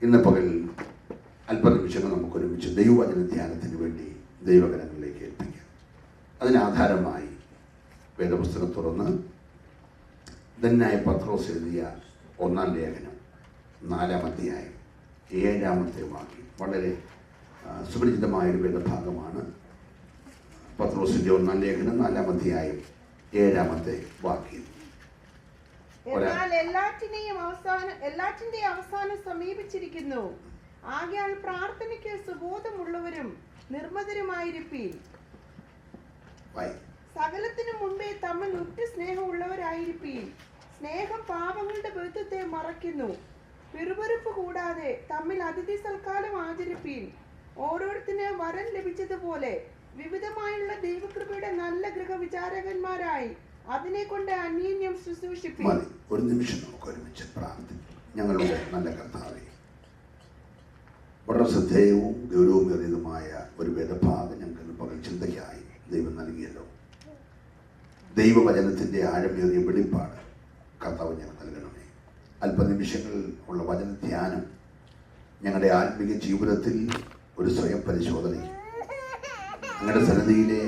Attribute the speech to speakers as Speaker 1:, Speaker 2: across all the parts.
Speaker 1: ഇന്ന് പകൽ അല്പനിമിഷങ്ങൾ നമുക്കൊരുമിച്ച് ദൈവവചന ധ്യാനത്തിന് വേണ്ടി ദൈവകരങ്ങളിലേക്ക് ഏൽപ്പിക്കാം. അതിനാധാരമായി വേദപുസ്തകം തുറന്ന് ധന്യനായ പത്രോസ് എഴുതിയ 1-ാം ലേഖനം 4-ാം അധ്യായം 7-ാമത്തെ വാക്യം. വളരെ സുപരിചിതമായൊരു വേദഭാഗമാണ്. പത്രോസിന്റെ 1-ാം ലേഖനം 4-ാം അധ്യായം 7-ാമത്തെ വാക്യം.
Speaker 2: എന്നാൽ എല്ലാറ്റിന്റെയും അവസാനം സമീപിച്ചിരിക്കുന്നു. ആകയാൽ പ്രാർത്ഥനയ്ക്ക് സുബോധമുള്ളവരും നിർമ്മതരുമായിരിപ്പീൻ. സകലത്തിനു മുമ്പേ തമ്മിൽ ഉറ്റ സ്നേഹമുള്ളവരായിരിപ്പീൻ. സ്നേഹം പാപങ്ങളുടെ ബന്ധത്തെ മറയ്ക്കുന്നു. പിറുപിറുപ്പ് കൂടാതെ തമ്മിൽ അതിഥി സൽക്കാലം ആചരിപ്പീൻ. ഓരോരുത്തന് വരം ലഭിച്ചതുപോലെ വിവിധമായുള്ള ദൈവകൃപയുടെ നല്ല ഗൃഹവിചാരകന്മാരായി അതിനെ കൊണ്ട് അന്യോന്യം ശുശ്രൂഷിപ്പിൻ.
Speaker 1: ഒരു നിമിഷം നമുക്ക് ഒരുമിച്ച് പ്രാർത്ഥിക്കാം. ഞങ്ങളുടെ നല്ല കർത്താവേ, വളരെ ശ്രദ്ധേയവും ഗൗരവമേറിയതുമായ ഒരു വേദഭാഗം ഞങ്ങൾക്ക് പകൽ ചിന്തയ്ക്കായി ദൈവം നൽകിയല്ലോ. ദൈവവചനത്തിൻ്റെ ആഴമേറിയ വെളിപ്പാട് കർത്താവ് ഞങ്ങൾ നൽകണമേ. അല്പനിമിഷങ്ങൾ ഉള്ള വചന ധ്യാനം ഞങ്ങളുടെ ആത്മീയ ജീവിതത്തിൽ ഒരു സ്വയം പരിശോധനയും ഞങ്ങളുടെ സന്നിധിയിലെ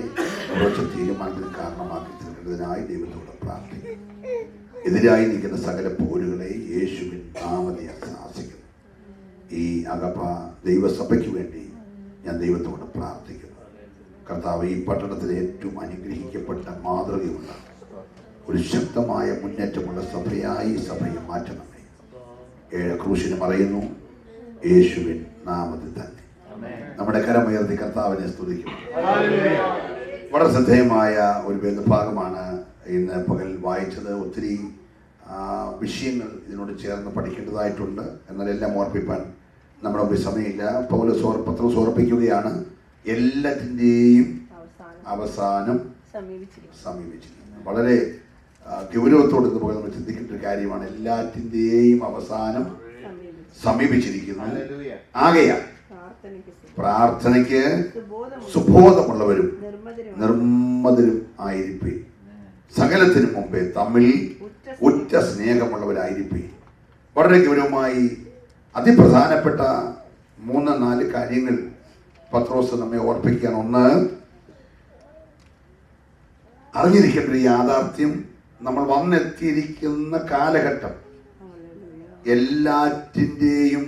Speaker 1: ഉറച്ച തീരുമാനത്തിന് കാരണമാക്കി തീർക്കേണ്ടതിനായി ദൈവത്തോട് പ്രാർത്ഥിക്കും. എതിരായി നിൽക്കുന്ന സകല പോരുകളെ യേശുവിൻ നാമത്തിൽ ശാസിക്കുന്നു. ഈ അകപ്പ ദൈവസഭയ്ക്ക് വേണ്ടി ഞാൻ ദൈവത്തോട് പ്രാർത്ഥിക്കുന്നു. കർത്താവ്, ഈ പട്ടണത്തിലെ ഏറ്റവും അനുഗ്രഹിക്കപ്പെട്ട മാതൃകയുള്ള ഒരു ശക്തമായ മുന്നേറ്റമുള്ള സഭയായി സഭയെ മാറ്റണമേ. ക്രൂശിന് മറയുന്നു യേശുവിൻ നാമത്തിൽ തന്നെ. നമ്മുടെ കരമുയർത്തി കർത്താവിനെ സ്തുതിക്കും. വളരെ ശ്രദ്ധേയമായ ഒരു വേദഭാഗമാണ് ഇന്ന് പകൽ വായിച്ചത്. ഒത്തിരി വിഷയങ്ങൾ ഇതിനോട് ചേർന്ന് പഠിക്കേണ്ടതായിട്ടുണ്ട്. എന്നാൽ എല്ലാം ഓർപ്പിപ്പാൻ നമ്മുടെ മുമ്പിൽ സമയമില്ല. പത്രോസ് ഓർപ്പിക്കുകയാണ്, എല്ലാറ്റിൻ്റെയും അവസാനം സമീപിച്ചിരിക്കുന്നു. വളരെ ഗൗരവത്തോട് ഇന്ന് പോലെ നമ്മൾ ചിന്തിക്കേണ്ട ഒരു കാര്യമാണ്. എല്ലാറ്റിൻ്റെയും അവസാനം സമീപിച്ചിരിക്കുന്നു. ആകയാൽ പ്രാർത്ഥനയ്ക്ക് സുബോധമുള്ളവരും നിർമ്മതരും ആയിരിപ്പീൻ. സകലത്തിനു മുമ്പേ തമ്മിൽ ഉറ്റ സ്നേഹമുള്ളവരായിരിപ്പീൻ. വളരെ ഗൗരവമായി അതിപ്രധാനപ്പെട്ട 3-4 കാര്യങ്ങൾ പത്രോസ് നമ്മെ ഓർപ്പിക്കുകയാണ്. ഒന്ന്, അറിഞ്ഞിരിക്കേണ്ട ഒരു യാഥാർത്ഥ്യം, നമ്മൾ വന്നെത്തിയിരിക്കുന്ന കാലഘട്ടം എല്ലാറ്റിൻ്റെയും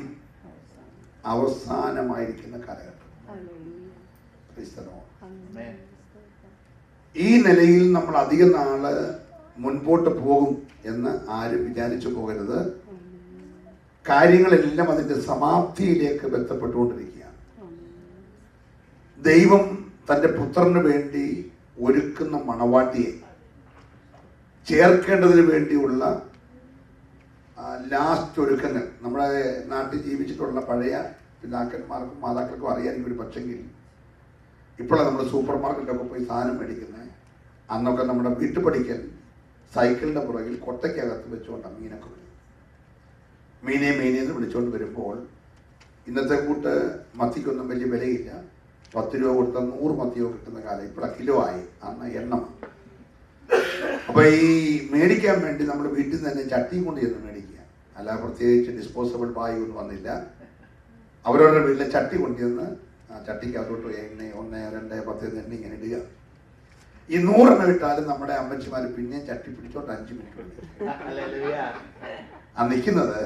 Speaker 1: അവസാനമായിരിക്കുന്ന കാലഘട്ടം. ഈ നിലയിൽ നമ്മൾ അധിക നാള് മുൻപോട്ട് പോകും എന്ന് ആരും വിചാരിച്ചു പോകരുത്. കാര്യങ്ങളെല്ലാം അതിന്റെ സമാപ്തിയിലേക്ക് ബന്ധപ്പെട്ടുകൊണ്ടിരിക്കുകയാണ്. ദൈവം തന്റെ പുത്രന് വേണ്ടി ഒരുക്കുന്ന മണവാട്ടിയെ ചേർക്കേണ്ടതിന് വേണ്ടിയുള്ള ലാസ്റ്റ് ഒരുക്കങ്ങൾ നമ്മുടെ നാട്ടിൽ ജീവിച്ചിട്ടുള്ള പഴയ പിതാക്കന്മാർക്കും മാതാക്കൾക്കും അറിയാമെങ്കിൽ ഒരു പക്ഷെങ്കിൽ ഇപ്പോഴാണ് നമ്മൾ സൂപ്പർ മാർക്കറ്റിലൊക്കെ പോയി സാധനം മേടിക്കുന്നത്. അന്നൊക്കെ നമ്മുടെ വീട്ടുപടിക്കൽ സൈക്കിളിൻ്റെ പുറകിൽ കൊട്ടയ്ക്കകത്ത് വെച്ചുകൊണ്ടാണ് മീനൊക്കെ വരും. മീനെന്ന് വിളിച്ചുകൊണ്ട് വരുമ്പോൾ ഇന്നത്തെ കൂട്ട് മത്തിക്കൊന്നും വലിയ വിലയില്ല. 10 രൂപ കൊടുത്താൽ 100 മത്തിയോ കിട്ടുന്ന കാലം. ഇപ്പോഴാണ് കിലോ ആയി, അന്ന് എണ്ണം. അപ്പോൾ ഈ മേടിക്കാൻ വേണ്ടി നമ്മൾ വീട്ടിൽ നിന്ന് തന്നെ ചട്ടിയും കൊണ്ട് ചെന്ന് മേടിക്കുക. അല്ല പ്രത്യേകിച്ച് ഡിസ്പോസബിൾ ബാഗ് ഒന്നും വന്നില്ല. അവരവരുടെ വീട്ടിലെ ചട്ടി കൊണ്ടുവന്ന് ചട്ടിക്കകത്തോട്ട് എണ്ണ 1, 2, 10 എണ്ണ ഇങ്ങനെ ഇടുക. ഈ 100 എണ്ണം ഇട്ടാലും നമ്മുടെ അമ്മച്ചിമാർ പിന്നെയും ചട്ടി പിടിച്ചോണ്ട് 5 മിനിറ്റ് ആ നിൽക്കുന്നത്.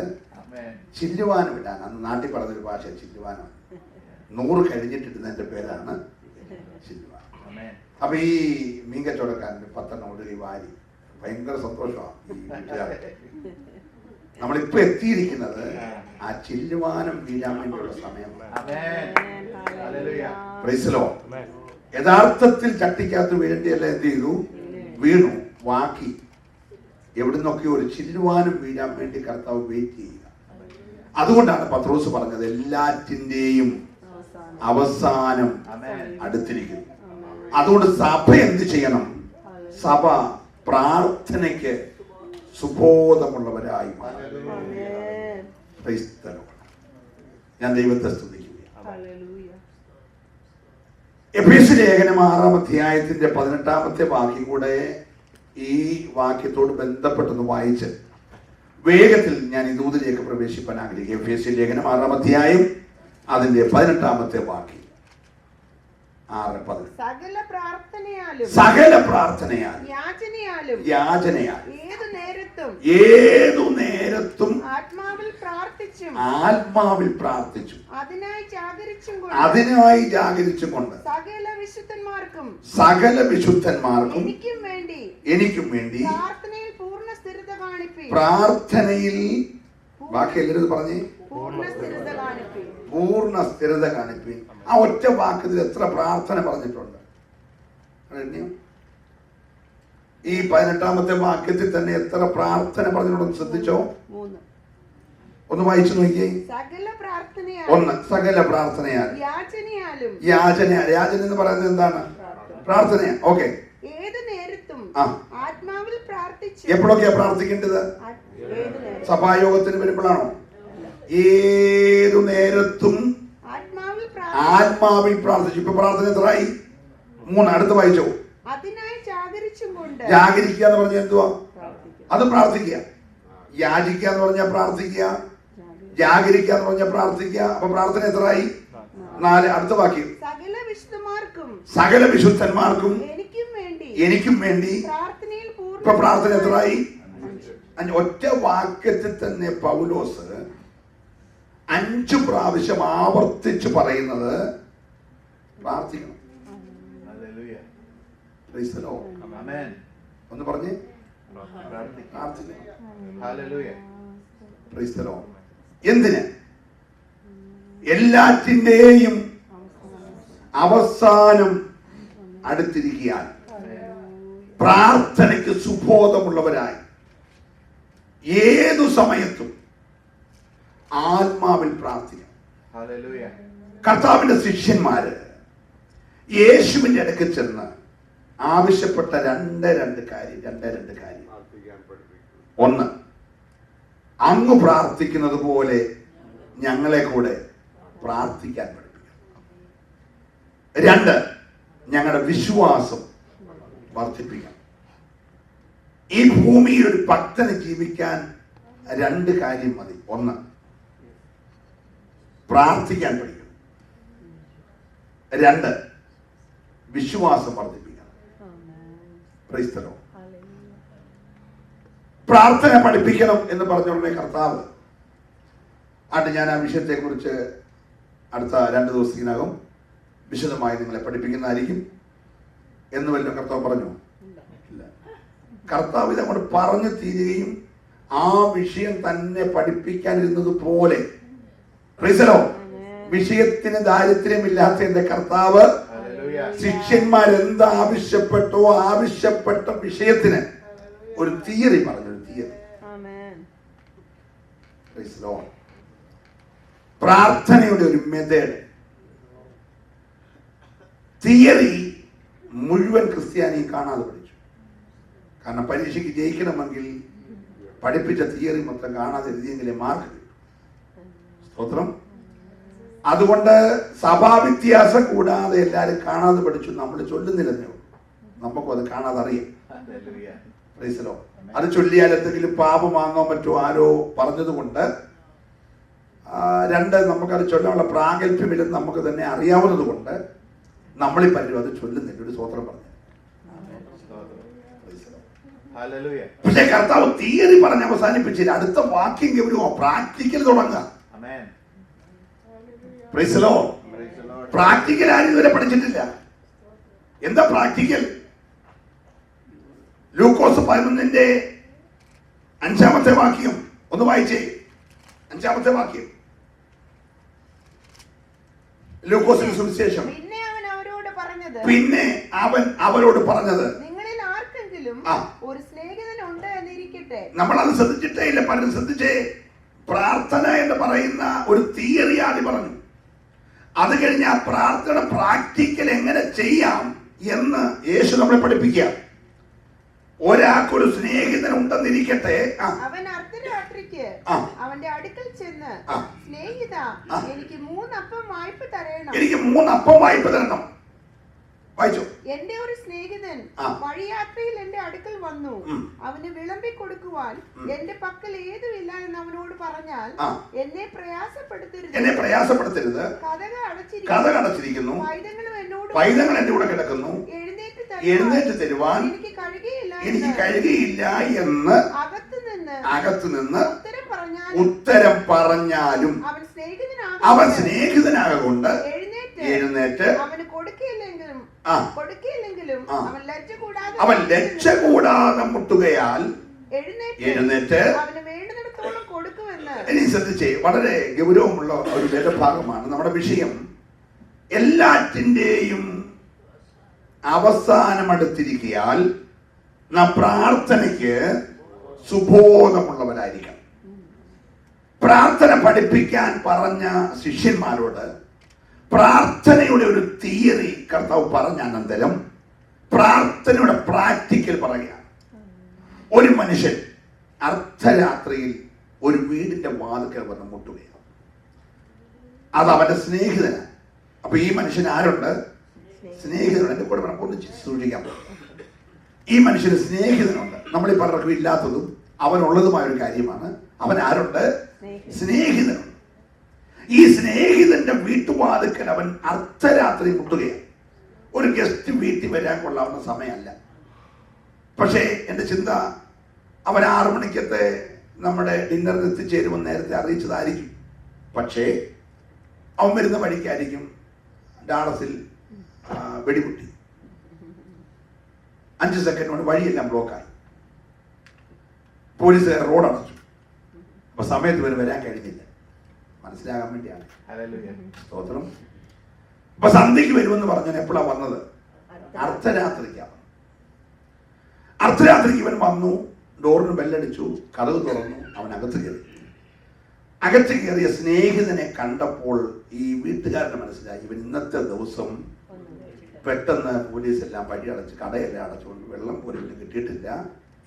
Speaker 1: ചില്ലുവാനം ഇടാൻ അന്ന് നാട്ടിൽ പറഞ്ഞൊരു ഭാഷ ചില്ലുവാനം. 100 കഴിഞ്ഞിട്ടിടുന്നതിന്റെ പേരാണ് ചില്ലുവാനം. അപ്പൊ ഈ മീൻ കച്ചവടക്കാരന് 10 എണ്ണം ഒടുകി വാരി ഭയങ്കര സന്തോഷമാണ് ഈ വീട്ടുകാരെ. നമ്മളിപ്പോ എത്തിയിരിക്കുന്നത് ആ ചില്ലുവാനം വീഴാൻ വേണ്ടിയുള്ള സമയമാണ്. യഥാർത്ഥത്തിൽ ചട്ടിക്കകത്ത് വീഴേണ്ടിയല്ല എന്ത് ചെയ്തു? വീണു. ബാക്കി എവിടുന്നൊക്കെ ഒരു ചില്ലുവാനം വീഴാൻ വേണ്ടി കർത്താവ് വെയിറ്റ് ചെയ്യുക. അതുകൊണ്ടാണ് പത്രോസ് പറഞ്ഞത് എല്ലാറ്റിൻ്റെയും അവസാനം അടുത്തിരിക്കുന്നു. അതുകൊണ്ട് സഭ എന്ത് ചെയ്യണം? സഭ പ്രാർത്ഥനയ്ക്ക് സുബോധമുള്ളവരായി മാറണം. ഞാൻ ദൈവത്തെ സ്തുതിക്കുകയാണ്. എഫേസ്യ ലേഖനം 6-ാം അധ്യായത്തിന്റെ 18-ാമത്തെ വാക്യം കൂടെ ഈ വാക്യത്തോട് ബന്ധപ്പെട്ടൊന്ന് വായിച്ച് വേഗത്തിൽ ഞാൻ ഈ ദൂതിലേക്ക് പ്രവേശിപ്പാൻ ആഗ്രഹിക്കും. എഫേസ്യ ലേഖനം 6-ാം അധ്യായം അതിന്റെ 18-ാമത്തെ വാക്യം. 6:10.
Speaker 2: സകല പ്രാർത്ഥനയാലും
Speaker 1: യാചനയാൽ
Speaker 2: ഏതു നേരത്തും
Speaker 1: ആത്മാവിൽ പ്രാർത്ഥിച്ചും
Speaker 2: അതിനായി ജാഗരിച്ചും കൊണ്ട്
Speaker 1: സകല വിശുദ്ധന്മാർക്കും
Speaker 2: എനിക്കും വേണ്ടി
Speaker 1: പ്രാർത്ഥനയിൽ ബാക്കി എല്ലാവരും പറഞ്ഞേ പൂർണ്ണ സ്ഥിരത കാണിപ്പീൻ. ആ ഒറ്റ വാക്കത്തിൽ എത്ര പ്രാർത്ഥന പറഞ്ഞിട്ടുണ്ട്. ഈ 18-ാമത്തെ വാക്യത്തിൽ തന്നെ എത്ര പ്രാർത്ഥന പറഞ്ഞിട്ടുണ്ടെന്ന് ശ്രദ്ധിച്ചോ? ഒന്ന് വായിച്ചു നോക്കിയേ. സകല പ്രാർത്ഥനയാൽ യാചന എന്ന് പറയുന്നത് എന്താണ്? പ്രാർത്ഥനയാ. ഓക്കെ. എപ്പോഴൊക്കെയാ പ്രാർത്ഥിക്കേണ്ടത്? സഭായോഗത്തിന് വരുമ്പോഴാണോ? ഏതു നേരത്തും ആത്മാവിൽ പ്രാർത്ഥിച്ചു. ഇപ്പൊ പ്രാർത്ഥന എത്രയായി? 3. അടുത്ത് വായിച്ചോ. ജാഗരിക്കുക എന്ന് പറഞ്ഞാൽ എന്തുവാ? അത് പ്രാർത്ഥിക്കുക. യാചിക്കുക എന്ന് പറഞ്ഞാൽ പ്രാർത്ഥിക്കുക. ജാഗരിക്കുക എന്ന് പറഞ്ഞാൽ പ്രാർത്ഥിക്കുക. അപ്പൊ പ്രാർത്ഥന എത്രയായി? 4. അടുത്ത വാക്യം. സകല വിശുദ്ധന്മാർക്കും എനിക്കും വേണ്ടി. ഇപ്പൊ പ്രാർത്ഥന എത്രയായി? 5. ഒറ്റ വാക്യത്തിൽ തന്നെ പൗലോസ് 5 പ്രാവശ്യം ആവർത്തിച്ച് പറയുന്നത് പ്രാർത്ഥിക്കണം. ഒന്ന് പറഞ്ഞേ. എന്തിന്? എല്ലാറ്റിന്റെയും അവസാനം അടുത്തിരിക്കാൻ പ്രാർത്ഥനയ്ക്ക് സുബോധമുള്ളവരായി ഏതു സമയത്തും ആത്മാവിൽ പ്രാർത്ഥിക്കണം. കർത്താവിന്റെ ശിഷ്യന്മാര് യേശുവിന്റെ അടുക്കൽ ചെന്ന് ആവശ്യപ്പെട്ട രണ്ട് കാര്യം. 1, അങ്ങ് പ്രാർത്ഥിക്കുന്നത് പോലെ ഞങ്ങളെ കൂടെ പ്രാർത്ഥിക്കാൻ പഠിപ്പിക്കണം. 2, ഞങ്ങളുടെ വിശ്വാസം വർദ്ധിപ്പിക്കണം. ഈ ഭൂമിയിൽ ഒരു ഭക്തന് ജീവിക്കാൻ 2 കാര്യം മതി. 1, പ്രാർത്ഥിക്കാൻ പഠിക്കണം. 2, വിശ്വാസം വർദ്ധിപ്പിക്കണം. പ്രാർത്ഥന പഠിപ്പിക്കണം എന്ന് പറഞ്ഞുകൊണ്ടേ കർത്താവ് ഞാൻ ആ വിഷയത്തെ കുറിച്ച് അടുത്ത 2 ദിവസത്തിനകം വിശദമായി നിങ്ങളെ പഠിപ്പിക്കുന്നതായിരിക്കും എന്ന് വല്ലതും കർത്താവ് പറഞ്ഞു? ഇല്ല. കർത്താവ് ഇത് അങ്ങോട്ട് പറഞ്ഞു തീരുകയും ആ വിഷയം തന്നെ പഠിപ്പിക്കാനിരുന്നത് പോലെ വിഷയത്തിന് ദാരിദ്ര്യമില്ലാത്ത എന്റെ കർത്താവ് ശിഷ്യന്മാരെന്ത് ആവശ്യപ്പെട്ടോ ആവശ്യപ്പെട്ട വിഷയത്തിന് ഒരു തിയറി പറഞ്ഞു. പ്രാർത്ഥനയുടെ ഒരു മെത്തേഡ്, തിയറി മുഴുവൻ ക്രിസ്ത്യാനിയും കാണാതെ പഠിച്ചു. കാരണം പരീക്ഷയ്ക്ക് ജയിക്കണമെങ്കിൽ പഠിപ്പിച്ച തിയറി മൊത്തം കാണാതെ എഴുതിയെങ്കിലേ മാർക്ക് കിട്ടും. സ്തോത്രം. അതുകൊണ്ട് സഭാവ്യത്യാസം കൂടാതെ എല്ലാവരും കാണാതെ പഠിച്ചു. നമ്മൾ ചൊല്ലുന്നില്ലെന്നേ ഉള്ളൂ. നമുക്കും അത് കാണാതെ അറിയാം. അത് ചൊല്ലിയാൽ എന്തെങ്കിലും പാപമാങ്ങോ മറ്റോ ആരോ പറഞ്ഞതുകൊണ്ട് 2, നമുക്കത് ചൊല്ലാനുള്ള പ്രാഗൽഭ്യമില്ലെന്ന് നമുക്ക് തന്നെ അറിയാവുന്നത് കൊണ്ട് നമ്മളീ പലരും അത് ചൊല്ലുന്നില്ല. ഒരു സ്തോത്രം പറഞ്ഞു. പക്ഷെ കർത്താവ് തിയറി പറഞ്ഞ് അവസാനിപ്പിച്ചില്ല. അടുത്ത വാക്യം ഗൗരവോ പ്രാക്ടിക്കൽ തുടങ്ങുക. പ്രാക്ടിക്കൽ ആരും ഇതുവരെ പഠിച്ചിട്ടില്ല. എന്താ പ്രാക്ടിക്കൽ? ലൂക്കോസ് 11-ന്റെ 5-ാമത്തെ വാക്യം ഒന്ന് വായിച്ചേ. 5-ാമത്തെ വാക്യം. ലൂക്കോസിന്റെ സുവിശേഷം. പിന്നെ അവൻ അവരോട് പറഞ്ഞത്,
Speaker 2: നിങ്ങളിൽ ആർക്കെങ്കിലും ഒരു സ്നേഹിതനുണ്ട് എന്നിരിക്കട്ടെ.
Speaker 1: നമ്മളത് ശ്രദ്ധിച്ചിട്ടേ ഇല്ല. പലരും ശ്രദ്ധിച്ചേ. പ്രാർത്ഥന എന്ന് പറയുന്ന ഒരു തിയറി ആദ്യം പറഞ്ഞു. അത് കഴിഞ്ഞ് ആ പ്രാർത്ഥന പ്രാക്ടിക്കൽ എങ്ങനെ ചെയ്യാം എന്ന് യേശു നമ്മളെ പഠിപ്പിക്കുക. ഒരാൾക്കൊരു സ്നേഹിതൻ ഉണ്ടെന്നിരിക്കട്ടെ.
Speaker 2: അവൻ അർദ്ധരാത്രിക്ക് അവന്റെ അടുക്കൽ ചെന്ന്, സ്നേഹിത, എനിക്ക് 3 അപ്പം വായ്പ തരണം.
Speaker 1: വായിച്ചോ.
Speaker 2: എന്റെ ഒരു സ്നേഹിതൻ
Speaker 1: ആ.
Speaker 2: വഴിയാത്രയിൽ എന്റെ അടുക്കൽ വന്നു. അവന് വിളമ്പി കൊടുക്കുവാൻ എന്റെ പക്കൽ ഏതുമില്ല എന്ന് അവനോട് പറഞ്ഞാൽ എന്നെ പ്രയാസപ്പെടുത്തരുത്. കഥകൾ അടച്ചിരിക്കുന്നു. പൈതങ്ങൾ എന്റെ കൂടെ കിടക്കുന്നു. എഴുന്നേറ്റ് തരുവാൻ എനിക്ക് കഴിയുകയില്ല എന്ന് അകത്തുനിന്ന് ഉത്തരം പറഞ്ഞാലും അവൻ സ്നേഹിതനാകൊണ്ട് എഴുന്നേറ്റ് അവൻ ലജ്ജ കൂടാതെ മുട്ടുകയാൽ എഴുന്നേറ്റ് ഇനി ശ്രദ്ധിച്ചേ, വളരെ ഗൗരവമുള്ള ഒരു വേദഭാഗമാണ് നമ്മുടെ വിഷയം. എല്ലാറ്റിന്റെയും അവസാനമെടുത്തിരിക്കയാൽ നാം പ്രാർത്ഥനയ്ക്ക് സുബോധമുള്ളവരായിരിക്കണം. പ്രാർത്ഥന പഠിപ്പിക്കാൻ പറഞ്ഞ ശിഷ്യന്മാരോട് പ്രാർത്ഥനയുടെ ഒരു തിയറി കർത്താവ് പറഞ്ഞ അനന്തരം പ്രാർത്ഥനയുടെ പ്രാക്ടിക്കൽ പറയുക. ഒരു മനുഷ്യൻ അർദ്ധരാത്രിയിൽ ഒരു വീടിന്റെ വാതിൽക്കൽ വന്ന് മുട്ടുകയാണ്. അത് അവന്റെ സ്നേഹിതനാണ്. അപ്പൊ ഈ മനുഷ്യൻ ആരുണ്ട്? സ്നേഹിതനുണ്ട്. എന്റെ കൂടെ ഒന്ന് സൂക്ഷിക്കാൻ പോകും. ഈ മനുഷ്യന് സ്നേഹിതനുണ്ട്. നമ്മളീ പലർക്കും ഇല്ലാത്തതും അവനുള്ളതുമായ ഒരു കാര്യമാണ്. അവൻ ആരുണ്ട്? സ്നേഹിതനുണ്ട്. ഈ സ്നേഹിതന്റെ വീട്ടുവാതിക്കൽ അവൻ അർദ്ധരാത്രി മുട്ടുകയാണ്. ഒരു ഗസ്റ്റ് വീട്ടിൽ വരാൻ കൊള്ളാവുന്ന സമയമല്ല. പക്ഷേ എൻ്റെ ചിന്ത, അവൻ 6 മണിക്കത്തെ നമ്മുടെ ഡിന്നറിന് എത്തിച്ചേരുമെന്ന് നേരത്തെ അറിയിച്ചതായിരിക്കും. പക്ഷേ അവൻ വരുന്ന വഴിക്കായിരിക്കും ഡാളസിൽ വെടിപൊട്ടി. 5 സെക്കൻഡ് കൊണ്ട് വഴിയെല്ലാം ബ്ലോക്കായി. പോലീസുകാർ റോഡ് അടച്ചു. അപ്പൊ സമയത്ത് വരാൻ കഴിഞ്ഞില്ല. മനസ്സിലാകാൻ വേണ്ടിയാണ്. സ്തോത്രം. അപ്പൊ സന്ധ്യക്ക് വരുമെന്ന് പറഞ്ഞാൽ എപ്പോഴാണ് വന്നത്? അർദ്ധരാത്രിക്കാണ്. അർദ്ധരാത്രിക്ക് ഇവൻ വന്നു. ഡോറിന് ബെല്ലടിച്ചു. കതക് തുറന്നു. അവൻ അകത്ത് കയറി. അകത്ത് കയറിയ സ്നേഹിതനെ കണ്ടപ്പോൾ ഈ വീട്ടുകാരന് മനസ്സിലായി, ഇവൻ ഇന്നത്തെ ദിവസം പെട്ടെന്ന് പോലീസ് എല്ലാം പടി അടച്ച് കടയെല്ലാം അടച്ചുകൊണ്ട് വെള്ളം പോലും കിട്ടിയിട്ടില്ല.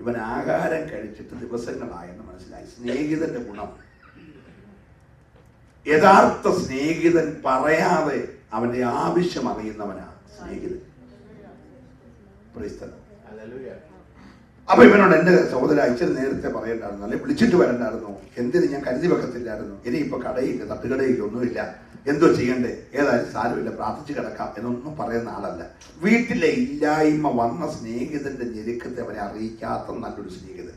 Speaker 2: ഇവൻ ആഹാരം കഴിച്ചിട്ട് ദിവസങ്ങളായെന്ന് മനസ്സിലായി. സ്നേഹിതന്റെ ഗുണം. യഥാർത്ഥ സ്നേഹിതൻ പറയാതെ അവന്റെ ആവശ്യം അറിയുന്നവനാ സ്നേഹിതൻ. അപ്പൊ ഇവനോട് എന്റെ സഹോദരൻ ഇച്ചിരി നേരത്തെ പറയണ്ടായിരുന്നു, അല്ലെ വിളിച്ചിട്ട് വരണ്ടായിരുന്നു, എന്തിന് ഞാൻ കരുതി വെക്കത്തില്ലായിരുന്നു, ഇനിയിപ്പോ കടയില്ല, തട്ടുകടയില്ല, ഒന്നുമില്ല, എന്തോ ചെയ്യണ്ടേ, ഏതായാലും സാരമില്ല, പ്രാർത്ഥിച്ചു കിടക്കാം എന്നൊന്നും പറയുന്ന ആളല്ല. വീട്ടിലെ ഇല്ലായ്മ വന്ന സ്നേഹിതന്റെ ഞെരുക്കത്തെ അവനെ അറിയിക്കാത്ത നല്ലൊരു സ്നേഹിതൻ.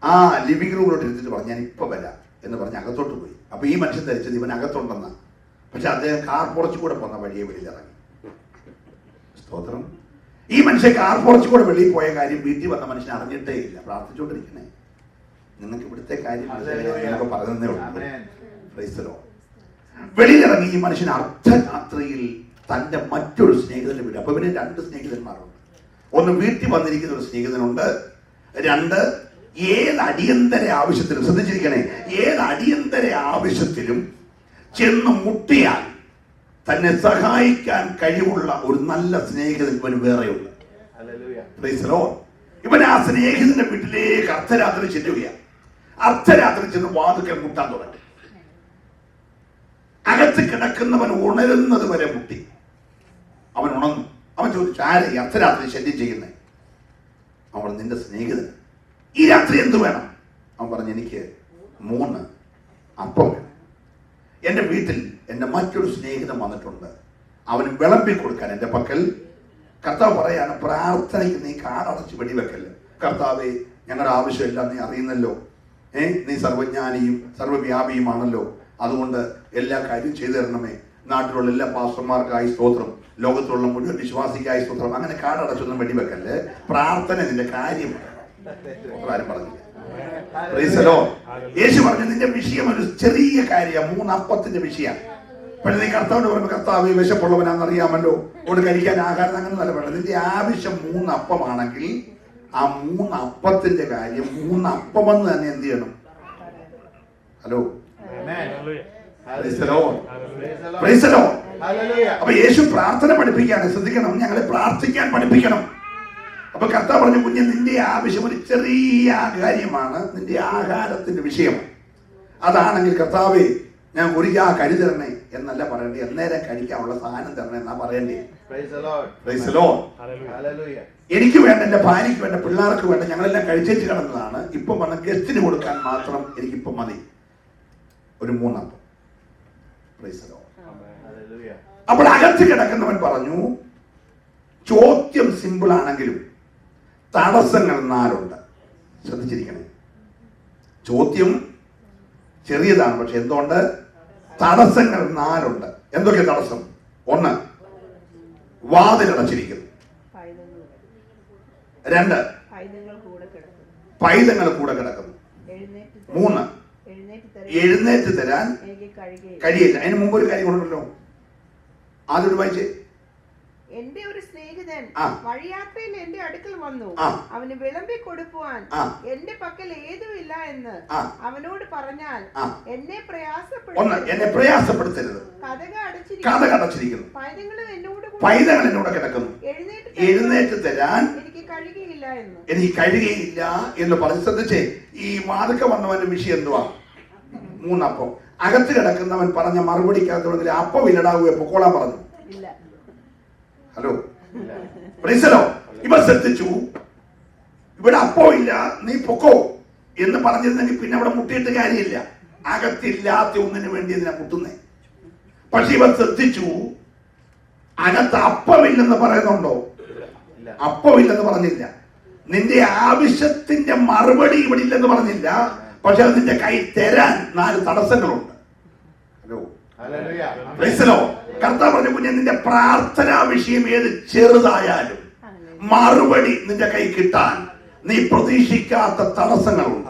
Speaker 2: ആ ലിവിംഗ് റൂമിലോട്ട് ഇരുത്തിട്ട് പറഞ്ഞു, ഞാൻ ഇപ്പൊ വരാം എന്ന് പറഞ്ഞ് അകത്തോട്ട് പോയി. അപ്പൊ ഈ മനുഷ്യൻ ധരിച്ചത് ഇവൻ അകത്തുണ്ടെന്ന. പക്ഷെ അദ്ദേഹം കാർ പുറച്ചു കൂടെ പോന്ന വഴിയെ വെളിയിലിറങ്ങി. സ്തോത്രം. ഈ മനുഷ്യൻ കാർ പുറച്ചു കൂടെ വെളിയിൽ പോയ കാര്യം വീട്ടിൽ വന്ന മനുഷ്യൻ അറിഞ്ഞിട്ടേ ഇല്ല. പ്രാർത്ഥിച്ചുകൊണ്ടിരിക്കണേ. നിങ്ങൾക്ക് ഇവിടുത്തെ കാര്യം പറഞ്ഞതേ ഉള്ളൂ. വെളിയിലിറങ്ങി ഈ മനുഷ്യൻ അർദ്ധരാത്രിയിൽ തന്റെ മറ്റൊരു സ്നേഹിതന്റെ വീട്. അപ്പൊ ഇവന് 2 സ്നേഹിതന്മാരുണ്ട്. ഒന്ന് വീട്ടിൽ വന്നിരിക്കുന്ന ഒരു സ്നേഹിതനുണ്ട്. 2 ഏത് അടിയന്തര ആവശ്യത്തിലും, ശ്രദ്ധിച്ചിരിക്കണേ, ഏത് അടിയന്തര ആവശ്യത്തിലും ചെന്ന് മുട്ടിയാൽ തന്നെ സഹായിക്കാൻ കഴിവുള്ള ഒരു നല്ല സ്നേഹിതൻ ഇവന് വേറെയുണ്ട്. ഇവൻ ആ സ്നേഹിതന്റെ വീട്ടിലേക്ക് അർദ്ധരാത്രി ചെല്ലുകയാണ്. അർദ്ധരാത്രി ചെന്ന് വാതിൽക്കൽ മുട്ടാൻ തുടങ്ങി. അകത്ത് കിടക്കുന്നവൻ ഉണരുന്നത് വരെ മുട്ടി. അവൻ ഉണർന്നു. അവൻ ചോദിച്ചു, ആരെ ഈ അർദ്ധരാത്രി ശല്യം ചെയ്യുന്നേ? അവൻ, നിന്റെ സ്നേഹിതൻ. ഈ രാത്രി എന്ത് വേണം? അവൻ പറഞ്ഞു, എനിക്ക് 3 അപ്പം വേണം. എൻ്റെ വീട്ടിൽ എൻ്റെ മറ്റൊരു സ്നേഹിതൻ വന്നിട്ടുണ്ട്, അവന് വിളമ്പി കൊടുക്കാൻ എൻ്റെ പക്കൽ. കർത്താവ് പറയാണ്, പ്രാർത്ഥനയ്ക്ക് നീ കാടടച്ച് വെടിവെക്കല്ലേ. കർത്താവേ, ഞങ്ങളുടെ ആവശ്യമെല്ലാം നീ അറിയുന്നല്ലോ, നീ സർവജ്ഞാനിയും സർവ്വവ്യാപിയുമാണല്ലോ, അതുകൊണ്ട് എല്ലാ കാര്യവും ചെയ്തു തരണമേ. നാട്ടിലുള്ള എല്ലാ പാസ്റ്റർമാർക്കായി സ്തോത്രം, ലോകത്തിലുള്ള മുഴുവൻ വിശ്വാസിക്കായി സ്തോത്രം. അങ്ങനെ കാടടച്ചൊന്നും വെടിവെക്കല്ലേ. പ്രാർത്ഥന നിന്റെ കാര്യം ആരും പറഞ്ഞില്ല. യേശു പറഞ്ഞു, നിന്റെ വിഷയം ഒരു ചെറിയ കാര്യം, 3 അപ്പത്തിന്റെ വിഷയം. പക്ഷെ നീ കർത്താവിന്റെ പറയുമ്പോൾ, കർത്താവ് വിശപ്പുള്ളവനാണെന്ന് അറിയാമല്ലോ, ഓട് കഴിക്കാൻ ആഹാരം അങ്ങനെ നല്ല വേണം. നിന്റെ ആവശ്യം 3 അപ്പമാണെങ്കിൽ ആ 3 അപ്പത്തിന്റെ കാര്യം 3 അപ്പമെന്ന് തന്നെ എന്ത് ചെയ്യണം? ഹലോ, അപ്പൊ യേശു പ്രാർത്ഥന പഠിപ്പിക്കുകയാണ്. ശ്രദ്ധിക്കണം, ഞങ്ങളെ പ്രാർത്ഥിക്കാൻ പഠിപ്പിക്കണം. അപ്പൊ കർത്താവ് പറഞ്ഞു, കുഞ്ഞ്, നിന്റെ ആവശ്യം ഒരു ചെറിയ കാര്യമാണ്, നിന്റെ ആഹാരത്തിന്റെ വിഷയം. അതാണെങ്കിൽ കർത്താവേ, ഞാൻ ഒരു കരി തരണേ എന്നല്ല പറയണ്ടേ, എന്നേരം കഴിക്കാനുള്ള സാധനം തരണേ എന്നാ പറയണ്ടേ. Praise the Lord. എനിക്ക് വേണ്ട, എന്റെ ഭാര്യയ്ക്ക് വേണ്ട, പിള്ളേർക്ക് വേണ്ട, ഞങ്ങളെല്ലാം കഴിച്ചേച്ച് കിടന്നതാണ്. ഇപ്പം വന്ന ഗസ്റ്റിന് കൊടുക്കാൻ മാത്രം എനിക്കിപ്പം മതി ഒരു 3 അപ്പം. Praise the Lord. അപ്പോൾ അകത്ത് കിടക്കുന്നവൻ പറഞ്ഞു, ചോദ്യം സിമ്പിൾ ആണെങ്കിലും തടസ്സങ്ങൾ 4 ഉണ്ട്. ശ്രദ്ധിച്ചിരിക്കണേ. ചോദ്യം ചെറിയതാണ്, പക്ഷെ എന്തുകൊണ്ട്? തടസ്സങ്ങൾ 4 ഉണ്ട്. എന്തൊക്കെ തടസ്സം? 1, വാതിലടച്ചിരിക്കുന്നു. 2, പൈതങ്ങൾ കൂടെ കിടക്കുന്നു. 3, എഴുന്നേറ്റ് തരാൻ കഴിയില്ല. അതിന് മുമ്പ് ഒരു കാര്യം കൊണ്ടല്ലോ, ആദ്യം വായിച്ചേ.
Speaker 3: എന്റെ ഒരു സ്നേഹിതൻ വഴിയാത്രയിൽ എന്റെ അടുക്കൽ വന്നു, അവന് വിളമ്പി കൊടുക്കുവാൻ എന്റെ പക്കൽ ഏതുമില്ല എന്ന് അവനോട് പറഞ്ഞാൽ എന്നെ പ്രയാസപ്പെടുത്തരുത്. കഥക അടച്ചിരിക്കുന്നു. പൈതങ്ങൾ എന്നോട് കിടക്കുന്നു. എഴുന്നേറ്റ് തരാൻ എനിക്ക് കഴിയുകയില്ല എന്ന് പറഞ്ഞ് ശ്രദ്ധിച്ചേ. ഈ വാതുക്ക വന്നവന്റെ വിഷയം എന്തുവാ? 3 അപ്പം. അകത്ത് കിടക്കുന്നവൻ പറഞ്ഞ മറുപടിക്കകത്ത് അപ്പം ഇല്ലടാവുക പൊക്കോളാൻ പറഞ്ഞു. ഹലോ, ഇവ ശ്രദ്ധിച്ചു, ഇവിടെ അപ്പോ ഇല്ല, നീ പൊക്കോ എന്ന് പറഞ്ഞിരുന്നെങ്കിൽ പിന്നെ അവിടെ മുട്ടിയിട്ട് കാര്യമില്ല. അകത്തില്ലാത്ത ഒന്നിനു വേണ്ടി ഇതിനെ മുട്ടുന്നേ. പക്ഷെ ഇവ ശ്രദ്ധിച്ചു, അകത്ത് അപ്പമില്ലെന്ന് പറയുന്നുണ്ടോ? അപ്പമില്ലെന്ന് പറഞ്ഞില്ല. നിന്റെ ആവശ്യത്തിന്റെ മറുപടി ഇവിടെ ഇല്ലെന്ന് പറഞ്ഞില്ല. പക്ഷെ അത് നിന്റെ കൈ തരാൻ 4 തടസ്സങ്ങളുണ്ട്. ഹലോ, കർത്താവ് പറഞ്ഞു, കുഞ്ഞെ, നിന്റെ പ്രാർത്ഥനാ വിഷയം ഏത് ചെറുതായാലും മറുപടി നിന്റെ കൈ കിട്ടാൻ നീ പ്രതീക്ഷിക്കാത്ത തടസ്സങ്ങളുണ്ട്.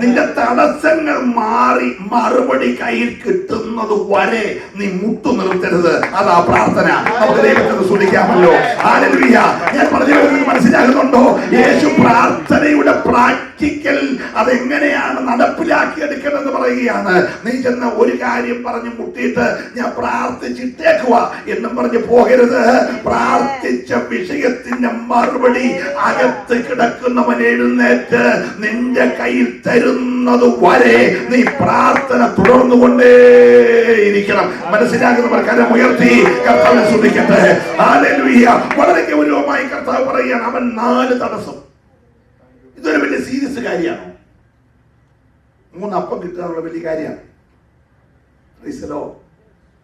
Speaker 3: നിന്റെ തടസ്സങ്ങൾ മാറി മറുപടി കയ്യിൽ കിട്ടുന്നത് വരെ നീ മുട്ടു നിർത്തരുത്. അതാ പ്രാർത്ഥന. നമുക്ക് ദൈവത്തിന് സ്തുതിക്കാമല്ലോ. ഹല്ലേലൂയ. ഞാൻ പറഞ്ഞു വരുന്നത് മനസ്സിലാകുന്നുണ്ടോ? യേശു പ്രാർത്ഥനയുടെ പ്രാക്ടിക്കൽ അതെങ്ങനെയാണ് നടപ്പിലാക്കി എടുക്കണമെന്ന് പറയുകയാണ്. നീ ചെന്ന് ഒരു കാര്യം പറഞ്ഞ് മുട്ടിയിട്ട് ഞാൻ പ്രാർത്ഥിച്ചിട്ടേക്കുക എന്നും പറഞ്ഞ് പോകരുത്. പ്രാർത്ഥിച്ച വിഷയത്തിന്റെ മറുപടി അകത്ത് കിടക്കുന്നവൻ എഴുന്നേറ്റ് നിന്റെ കയ്യിൽ തരുന്നത് വരെ നീ പ്രാർത്ഥന തുടർന്നുകൊണ്ടേയിരിക്കണം. മനസ്സിലാക്കുന്നവർ കരമുയർത്തി കർത്താവിനെ സ്തുതിക്കട്ടെ. ഹല്ലേലൂയ. വളരെ ഗൗരവമായി കർത്താവ് പറയുകയാണ്, അവൻ 4 തടസ്സം. ഇതൊരു വലിയ സീരിയസ് കാര്യമാണോ? 3 അപ്പം കിട്ടാനുള്ള വലിയ കാര്യമാണ്.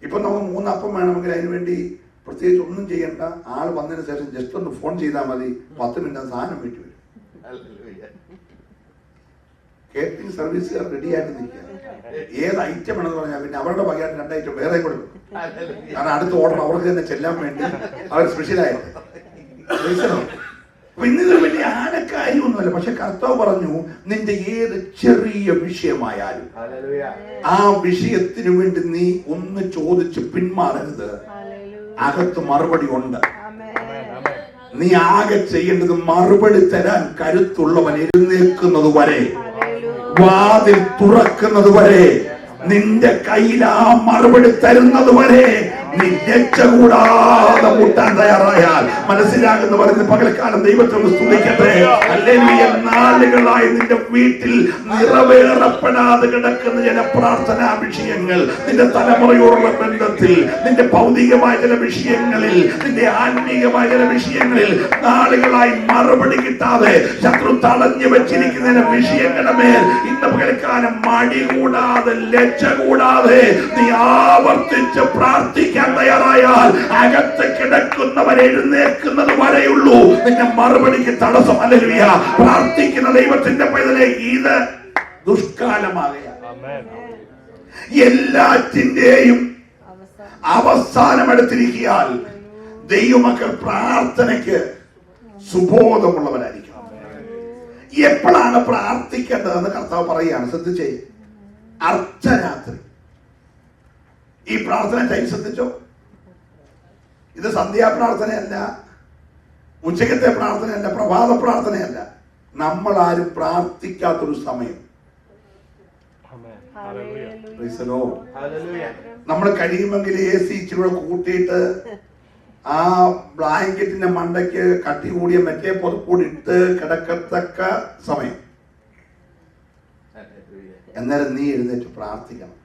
Speaker 3: ഇപ്പൊ നമുക്ക് 3 അപ്പം വേണമെങ്കിൽ അതിനു വേണ്ടി പ്രത്യേകിച്ച് ഒന്നും ചെയ്യണ്ട. ആള് വന്നതിന് ശേഷം ജസ്റ്റ് ഒന്ന് ഫോൺ ചെയ്താൽ മതി. 10 മിനിറ്റ് സാധനം വീട്ടിൽ വരും. കേറ്ററിംഗ് സർവീസുകാർ റെഡി ആയിട്ട് നിൽക്കുക. ഏത് ഐറ്റം ആണെന്ന് പറഞ്ഞാൽ പിന്നെ അവരുടെ വകയായിട്ട് 2 ഐറ്റം വേറെ കൊടുക്കും. കാരണം അടുത്ത ഓർഡർ അവർക്ക് തന്നെ ചെല്ലാൻ വേണ്ടി അവർ സ്പെഷ്യലായിട്ട്. ഇന്നൊരു വലിയ ആനക്കാര്യമൊന്നുമല്ല. പക്ഷെ കർത്താവ് പറഞ്ഞു, നിന്റെ ഏത് ചെറിയ വിഷയമായാലും ആ വിഷയത്തിന് വേണ്ടി നീ ഒന്ന് ചോദിച്ച് പിന്മാറരുത്. അകത്ത് മറുപടി ഉണ്ട്. നീ ആകെ ചെയ്യേണ്ടത് മറുപടി തരാൻ കരുത്തുള്ളവൻ എഴുന്നേൽക്കുന്നത് വരെ, വാതിൽ തുറക്കുന്നത് വരെ, നിന്റെ കയ്യിൽ ആ മറുപടി തരുന്നത് വരെ നീ രക്ഷ കൂടാതെ മുട്ടാൻ തയ്യാറായാൽ മനസ്സിലാകുന്ന പറയുന്നത് പകൽക്കാലം ദൈവത്തെ സ്തുതിക്കട്ടെ. ഹല്ലേലൂയ. നാളുകളായി നിന്റെ വീട്ടിൽ നിറവേറപ്പെടാതെ കിടക്കുന്ന ചില പ്രാർത്ഥനാ വിഷയങ്ങൾ, നിന്റെ തലമുറയോടുള്ള ബന്ധത്തിൽ, നിന്റെ ഭൗതികമായ ചില വിഷയങ്ങളിൽ, നിന്റെ ആത്മീയമായ ചില വിഷയങ്ങളിൽ നാളുകളായി മറുപടി കിട്ടാതെ ശത്രു തടഞ്ഞു വെച്ചിരിക്കുന്ന വിഷയങ്ങളുടെ മേൽ ഇന്ന് പകൽക്കാലം മടി കൂടാതെ ലജ്ജ കൂടാതെ നീ ആവർത്തിച്ച് പ്രാർത്ഥിക്കാൻ തയ്യാറായാൽ അകത്ത് കിടക്കുന്നവൻ എഴുന്നേൽക്കുന്നത് വരെയുള്ളൂ നിന്റെ മറുപടിക്ക് തടസ്സം. ഹല്ലേലൂയ. പ്രാർത്ഥിക്കുന്ന ദൈവത്തിന്റെ പൈതലേ, ഇത് ദുഷ്കാലമാകയാൽ എല്ലാറ്റിന്റെയും അവസാനമെടുത്തിരിക്കാൻ ദൈവമക്കൾ പ്രാർത്ഥനയ്ക്ക് സുബോധമുള്ളവരായിരിക്കണം. എപ്പോഴാണ് പ്രാർത്ഥിക്കേണ്ടതെന്ന് കർത്താവ് പറയുകയാണ്. ശ്രദ്ധിച്ചേ. അർദ്ധരാത്രി. ഈ പ്രാർത്ഥന ടൈം ശ്രദ്ധിച്ചോ? ഇത് സന്ധ്യാപ്രാർത്ഥനയല്ല, ഉച്ചക്കത്തെ പ്രാർത്ഥനയല്ല, പ്രഭാത പ്രാർത്ഥനയല്ല. നമ്മൾ ആരും പ്രാർത്ഥിക്കാത്തൊരു സമയം. നമ്മൾ കഴിയുമെങ്കിൽ AC ഇച്ചിരി കൂട്ടിയിട്ട് ആ ബ്ലാങ്കറ്റിന്റെ മണ്ടയ്ക്ക് കട്ടി കൂടിയ മറ്റേ പുറപ്പൂടി ഇട്ട് കിടക്കത്തക്ക സമയം.
Speaker 2: അന്നേരം നീ എഴുന്നേറ്റ് പ്രാർത്ഥിക്കണം.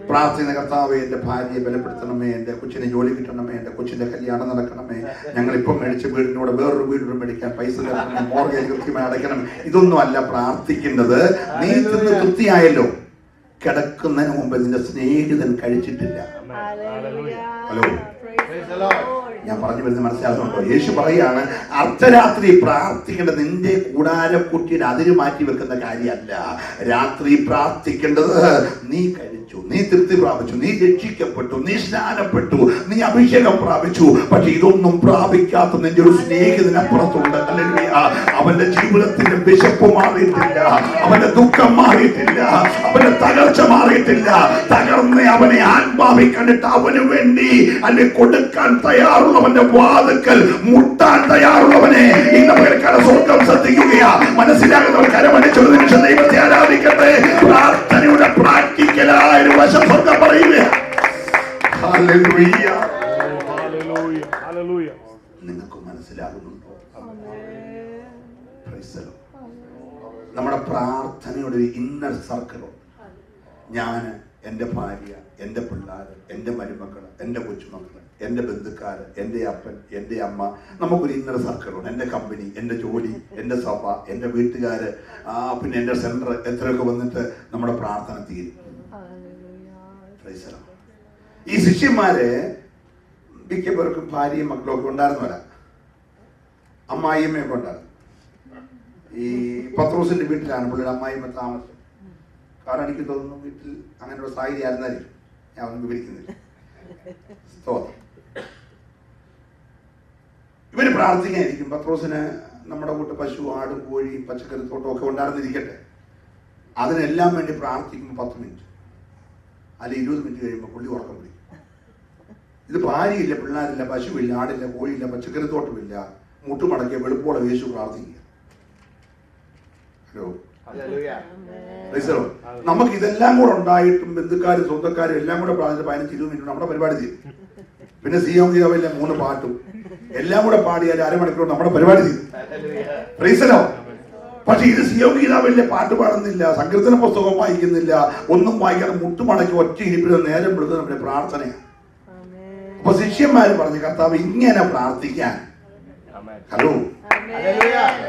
Speaker 2: പ്രാർത്ഥന, കർത്താവേ എൻ്റെ ഭാര്യയെ ബലപ്പെടുത്തണമേ, എൻ്റെ കൊച്ചിനെ ജോലി കിട്ടണമേ, എൻ്റെ കൊച്ചിൻ്റെ കല്യാണം നടക്കണമേ, ഞങ്ങൾ ഇപ്പം മേടിച്ച വീടിനോട് വേറൊരു വീടിനും മേടിക്കാൻ പൈസ തരണം, മോർഗേജ് കൃത്യമായി അടയ്ക്കണം. ഇതൊന്നും അല്ല പ്രാർത്ഥിക്കേണ്ടത്. നീ തിന്ന് തൃപ്തിയായല്ലോ, കിടക്കുന്നതിന് മുമ്പ് നിന്റെ സ്നേഹിതൻ കഴിച്ചിട്ടില്ല. ഹലോ, ഞാൻ പറഞ്ഞു വരുന്നത് മനസ്സിലാകുന്നുണ്ടോ? യേശു പറയാണ്, അർദ്ധരാത്രി പ്രാർത്ഥിക്കേണ്ടത് നിന്റെ കൂടാരക്കുറ്റിയുടെ അതിര് മാറ്റി വെക്കുന്ന കാര്യമല്ല. രാത്രി പ്രാർത്ഥിക്കേണ്ടത് നീ കഴിച്ചു, നീ തൃപ്തി പ്രാപിച്ചു, നീ രക്ഷിക്കപ്പെട്ടു, നീ സ്നാനപ്പെട്ടു, നീ അഭിഷേകം പ്രാപിച്ചു. പക്ഷെ ഇതൊന്നും പ്രാപിക്കാത്ത നിന്റെ ഒരു സ്നേഹിതനപ്പുറത്തുണ്ട്. അല്ലെങ്കിൽ അവന്റെ ജീവിതത്തിന്റെ വിശപ്പ് മാറിയിട്ടില്ല, അവന്റെ ദുഃഖം മാറിയിട്ടില്ല, അവന്റെ തകർച്ച മാറിയിട്ടില്ല. തകർന്ന് അവനെ ആത്മാവിൽ കണ്ടിട്ട് അവന് വേണ്ടി അല്ലെ കൊടുക്കാൻ തയ്യാറുള്ളവന്റെ വാതുക്കൽ മുട്ടാൻ തയ്യാറുള്ളവനെ ഇന്ന് പേർക്കാണ് സ്വർഗം ശ്രദ്ധിക്കുകയാ. മനസ്സിലാകുന്നവർ കരമടിച്ചൊരു നിമിഷം ദൈവത്തെ ആരാധിക്കട്ടെ. പ്രാർത്ഥനയുടെ പ്രാക്ടിക്കലായ ഒരു വശം സ്വർഗം പറയുകയാ. നിങ്ങൾക്ക് മനസ്സിലാകുന്നുണ്ടോ? നമ്മുടെ പ്രാർത്ഥനയുടെ ഒരു ഇന്നർ സർക്കിളുണ്ട്. ഞാൻ, എൻ്റെ ഭാര്യ, എൻ്റെ പിള്ളേര്, എൻ്റെ മരുമക്കള്, എൻ്റെ കൊച്ചുമക്കള്, എൻ്റെ ബന്ധുക്കാര്, എൻ്റെ അപ്പൻ, എൻ്റെ അമ്മ, നമുക്കൊരു ഇന്നർ സർക്കിളുണ്ട്. എൻ്റെ കമ്പനി, എൻ്റെ ജോലി, എൻ്റെ സഭ, എൻ്റെ വീട്ടുകാര്, പിന്നെ എൻ്റെ സെന്റർ, എത്രയൊക്കെ വന്നിട്ട് നമ്മുടെ പ്രാർത്ഥന തീരും. ഈ ശിഷ്യന്മാര് മിക്കവർക്കും ഭാര്യയും മക്കളും ഒക്കെ ഉണ്ടായിരുന്നവരാ, അമ്മായിയമ്മയൊക്കെ ഉണ്ടായിരുന്നു. ഈ പത്രോസിന്റെ വീട്ടിലാണ് പുള്ളിയുടെ അമ്മായിയമ്മ താമസം. കാരണം എനിക്ക് തോന്നുന്നു വീട്ടിൽ അങ്ങനെയുള്ള സാഹചര്യം ആയിരുന്നായിരിക്കും, ഞാൻ ഒന്നും വിവരിക്കുന്നില്ല. ഇവര് പ്രാർത്ഥിക്കാനിരിക്കും. പത്രോസിന് നമ്മുടെ കൂട്ട് പശു, ആടും, കോഴിയും പച്ചക്കറി തോട്ടം ഒക്കെ ഉണ്ടായിരുന്നിരിക്കട്ടെ, അതിനെല്ലാം വേണ്ടി പ്രാർത്ഥിക്കുമ്പോൾ 10 മിനിറ്റ് അല്ലെ 20 മിനിറ്റ് കഴിയുമ്പോൾ പുള്ളി ഉറക്കം പിടിക്കും. ഇത് ഭാര്യയില്ല, പിള്ളേരില്ല, പശുവില്ല, ആടില്ല, കോഴിയില്ല, പച്ചക്കറി തോട്ടമില്ല, മുട്ടുമടക്കിയ വെളുപ്പോളം യേശു പ്രാർത്ഥിക്കുക. ഹലോ, നമുക്ക് ഇതെല്ലാം കൂടെ ഉണ്ടായിട്ടും ബന്ധുക്കാരും സ്വന്തക്കാരും എല്ലാം കൂടെ പ്രാർത്ഥിച്ച് 15-20 മിനിറ്റ് നമ്മുടെ പരിപാടി തീരും. പിന്നെ സിയോം ഗീതമില്ല 3 പാട്ടും എല്ലാം കൂടെ പാടിയാൽ 1/2 മണിക്കൂർ നമ്മുടെ പരിപാടി തീരും. പ്രൈസലോ. പക്ഷെ ഇത് സിയോം ഗീതാവില്ല, പാട്ട് പാടുന്നില്ല, സങ്കീർത്തന പുസ്തകം വായിക്കുന്നില്ല, ഒന്നും വായിക്കാതെ മുട്ടുമടക്കി ഒറ്റ ഇരിപ്പിൽ നേരം വിടുന്നത് നമ്മുടെ പ്രാർത്ഥനയാണ്. അപ്പൊ ശിഷ്യന്മാര് പറഞ്ഞു, കർത്താവ് ഇങ്ങനെ പ്രാർത്ഥിക്കാൻ. ഹലോ,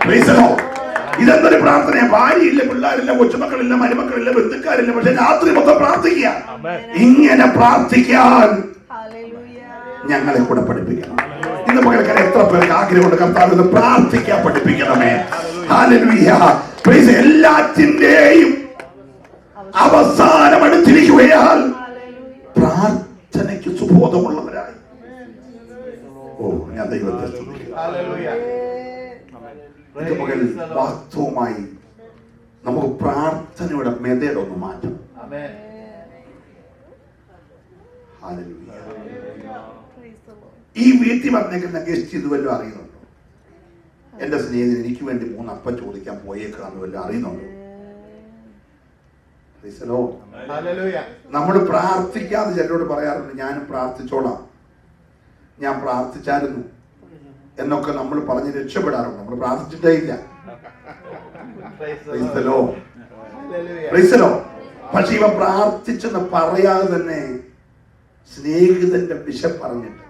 Speaker 2: പ്രൈസലോ. ഇതെന്തൊരു പ്രാർത്ഥനയാ. ഭാര്യയില്ല, പിള്ളേരില്ല, കൊച്ചുമക്കളില്ല, മരുമക്കളില്ല, ബന്ധുക്കാരില്ല, പക്ഷെ രാത്രി മൊത്തം പ്രാർത്ഥിക്കുക. ഇങ്ങനെ പ്രാർത്ഥിക്കാൻ ഞങ്ങളെ കൂടെ പഠിപ്പിക്കണം. ഇന്ന് പകൽക്കാലം എത്ര പേർക്ക് ആഗ്രഹമുണ്ട് കർത്താവ് പ്രാർത്ഥിക്കാൻ പഠിപ്പിക്കണമേ. ഹല്ലേലൂയ. പ്രൈസ്. എല്ലാറ്റിന്റെയും അവസാനം അടുത്തിരിക്കുകയാൽ പ്രാർത്ഥനയ്ക്ക് സുബോധമുള്ളവരായി. ഓ, ഞാൻ ദൈവത്തെ സ്തുതിക്കുന്നു. വാസ്തവമായി നമുക്ക് പ്രാർത്ഥനയുടെ മെത്തേഡ് ഒന്ന് മാറ്റണം. ഈ വീട്ടിൽ വന്നേക്കുന്ന ഗസ്റ്റ് ഇത് വല്ലതും അറിയുന്നുണ്ടോ? എന്റെ സ്നേഹിതൻ എനിക്ക് വേണ്ടി 3 അപ്പം ചോദിക്കാൻ പോയേക്കാന്ന് വല്ലതും അറിയുന്നുണ്ടോ? നമ്മൾ പ്രാർത്ഥിക്കാതെ ചിലരോട് പറയാറുണ്ട്, ഞാനും പ്രാർത്ഥിച്ചോളാം, ഞാൻ പ്രാർത്ഥിച്ചായിരുന്നു എന്നൊക്കെ നമ്മൾ പറഞ്ഞ് രക്ഷപ്പെടാറുണ്ട്. നമ്മൾ പ്രാർത്ഥിച്ചിട്ടേ ഇല്ല. പക്ഷെ ഇവ പ്രാർത്ഥിച്ചെന്ന് പറയാതെ തന്നെ സ്നേഹിതന്റെ വിശപ്പറിഞ്ഞിട്ട്,